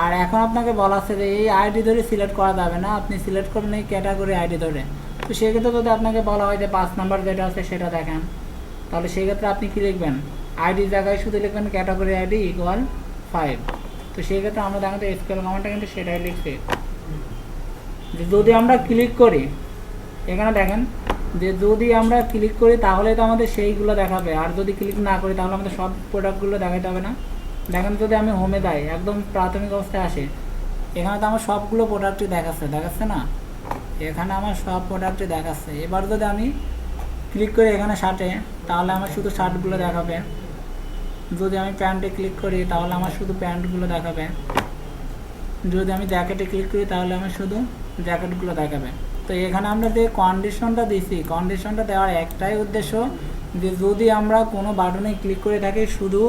আর এখন আপনাকে বলা আছে যে এই আইডি ধরে সিলেক্ট করা যাবে না, আপনি সিলেক্ট করবেন এই ক্যাটাগরি আইডি ধরে। তো সেক্ষেত্রে যদি আপনাকে বলা হয় যে 5 নাম্বার যেটা আছে সেটা দেখেন, তাহলে সেক্ষেত্রে আপনি কি লিখবেন, আইডি জায়গায় শুধু লিখবেন ক্যাটাগরি আইডি ইকুয়াল 5। তো সেক্ষেত্রে আমরা দেখেন তো এসকিউএল কমান্ডটা কিন্তু সেটাই লিখছি। যে যদি আমরা ক্লিক করি, এখানে দেখেন যে যদি আমরা ক্লিক করি তাহলে তো আমাদের সেইগুলো দেখাবে, আর যদি ক্লিক না করি তাহলে আমাদের সব প্রোডাক্টগুলো দেখাতে হবে না। দেখেন যদি আমি হোমে যাই, একদম প্রাথমিক অবস্থায় আসে, এখানে তো আমার সবগুলো প্রোডাক্টই দেখাচ্ছে না, এখানে আমার সব প্রোডাক্টই দেখাচ্ছে। এবার যদি আমি ক্লিক করি এখানে শার্টে, তাহলে আমার শুধু শার্টগুলো দেখাবে। যদি আমি প্যান্টে ক্লিক করি তাহলে আমার শুধু প্যান্টগুলো দেখাবে। যদি আমি জ্যাকেটে ক্লিক করি তাহলে আমার শুধু জ্যাকেটগুলো দেখাবে। তো এখানে আমরা যে কন্ডিশনটা দিছি, কন্ডিশনটা দেওয়ার একটাই উদ্দেশ্য যে যদি আমরা কোনো বাটনে ক্লিক করে থাকি শুধু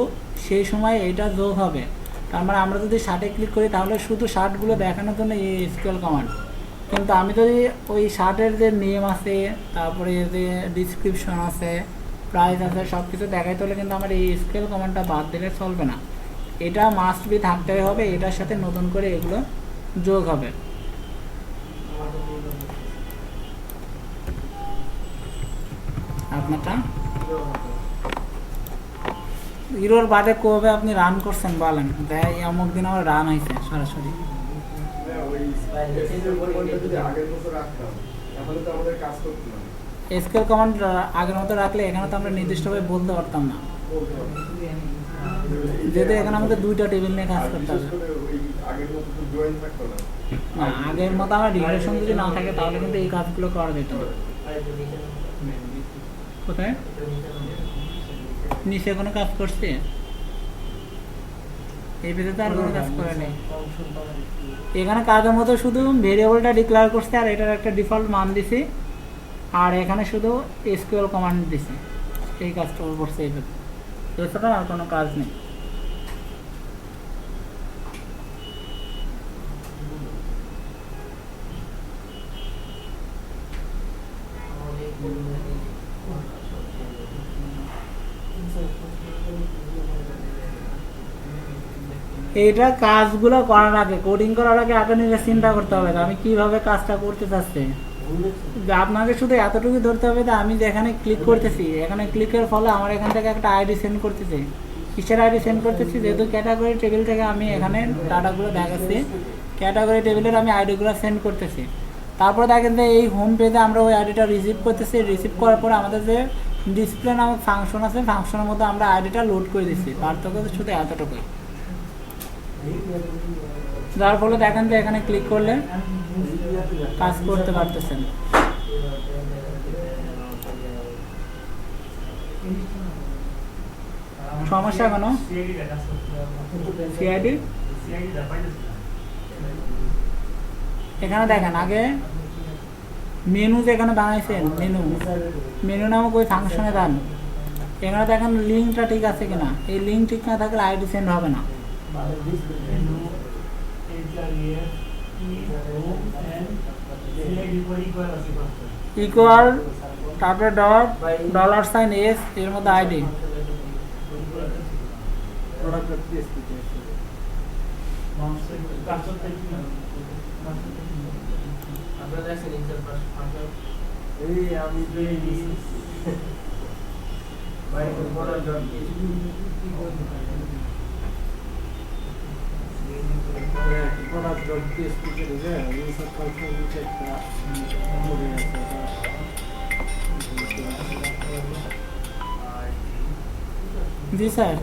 সেই সময় এটা যোগ হবে। তার মানে আমরা যদি শার্টে ক্লিক করি তাহলে শুধু শার্টগুলো দেখানোর জন্য এই এসকিউএল কমান্ড। কিন্তু আমি যদি ওই শার্টের যে নেম আছে, তারপরে যে ডিসক্রিপশন আছে, প্রাইস আছে, সব কিছু দেখাইতে হলে কিন্তু আমার এই এসকিউএল কমান্ডটা বাদ দিলে চলবে না, এটা মাস্ট বি থাকতে হবে, এটার সাথে নতুন করে এগুলো যোগ হবে। আপনারটা হিরোর বাদে কবে আপনি রান করছেন বলেন, দেয় অমুক দিন আমার রান হয়েছে সরাসরি। হ্যাঁ, ওই SQL কমান্ডটা যদি আগের মতো রাখতাম, তাহলে তো আমাদের কাজ করতো না। এসকিউএল কমান্ড আগের মতো রাখলে এখানে তো আমরা নির্দিষ্টভাবে বলতে পারতাম না, বলতে হবে। যেহেতু এখানে আমাদের দুইটা টেবিল নিয়ে কাজ আর করতে বিশেষ হবে। করে ওই আগের মতো তো join থাকতো না। না, আগের মতো আমার রিলেশন যদি না থাকে তাহলে কিন্তু এই কাজগুলো করা যেত না। কোথায় নিচে কোনো কাজ করছে, এই পেজে তো আর কোনো কাজ করে নেই। এখানে কাজের মতো শুধু ভেরিয়েবলটা ডিক্লেয়ার করছে আর এটার একটা ডিফল্ট মান দিছি, আর এখানে শুধু এসকিউএল কমান্ড দিছি, এই কাজটা করছে এই পেজে, এছাড়া আর কোনো কাজ নেই। এইটা কাজগুলো করার আগে, কোডিং করার আগে নিজে চিন্তা করতে হবে যে আমি কিভাবে কাজটা করতে চাচ্ছি। যে আপনাকে শুধু এতটুকু ধরতে হবে যে আমি যেখানে ক্লিক করতেছি, এখানে ক্লিকের ফলে আমার এখান থেকে একটা আইডি সেন্ড করতেছি। কিসের আইডি সেন্ড করতেছি, যেহেতু ক্যাটাগরি টেবিল থেকে আমি এখানে ডাটাগুলো দেখাচ্ছি, ক্যাটাগরি টেবিলের আমি আইডিগুলো সেন্ড করতেছি। তারপরে দেখেন যে এই হোম পেজে আমরা ওই আইডিটা রিসিভ করতেছি, রিসিভ করার পরে আমাদের যে ডিসপ্লে নামক ফাংশন আছে, ফাংশনের মধ্যে আমরা আইডিটা লোড করে দিচ্ছি। পার্থক্য শুধু এতটুকুই, যার ফলে দেখেন যে এখানে ক্লিক করলে কাজ করতে পারতেছেন। সমস্যা কেন? সিআইডি এখানে দেখেন, আগে মেনু যেখানে বানাইছেন, মেনু নামক ওই ফাংশনে যান, এখানে দেখেন লিঙ্কটা ঠিক আছে কিনা। এই লিঙ্ক ঠিক না থাকলে আইডি সেন্ড হবে না। ইকুয়াল, তারপরে ডট, $, এর মধ্যে আইডি। আপনারা দেখছেন ইন্টারফেস ফাংশন এই আমি যে বাইরে পড়ার জন্য প্রোডাক্ট ডট পিএসপি করে যে এই সব ফাংশন নিচে একটা মেমরি আছে, জি স্যার।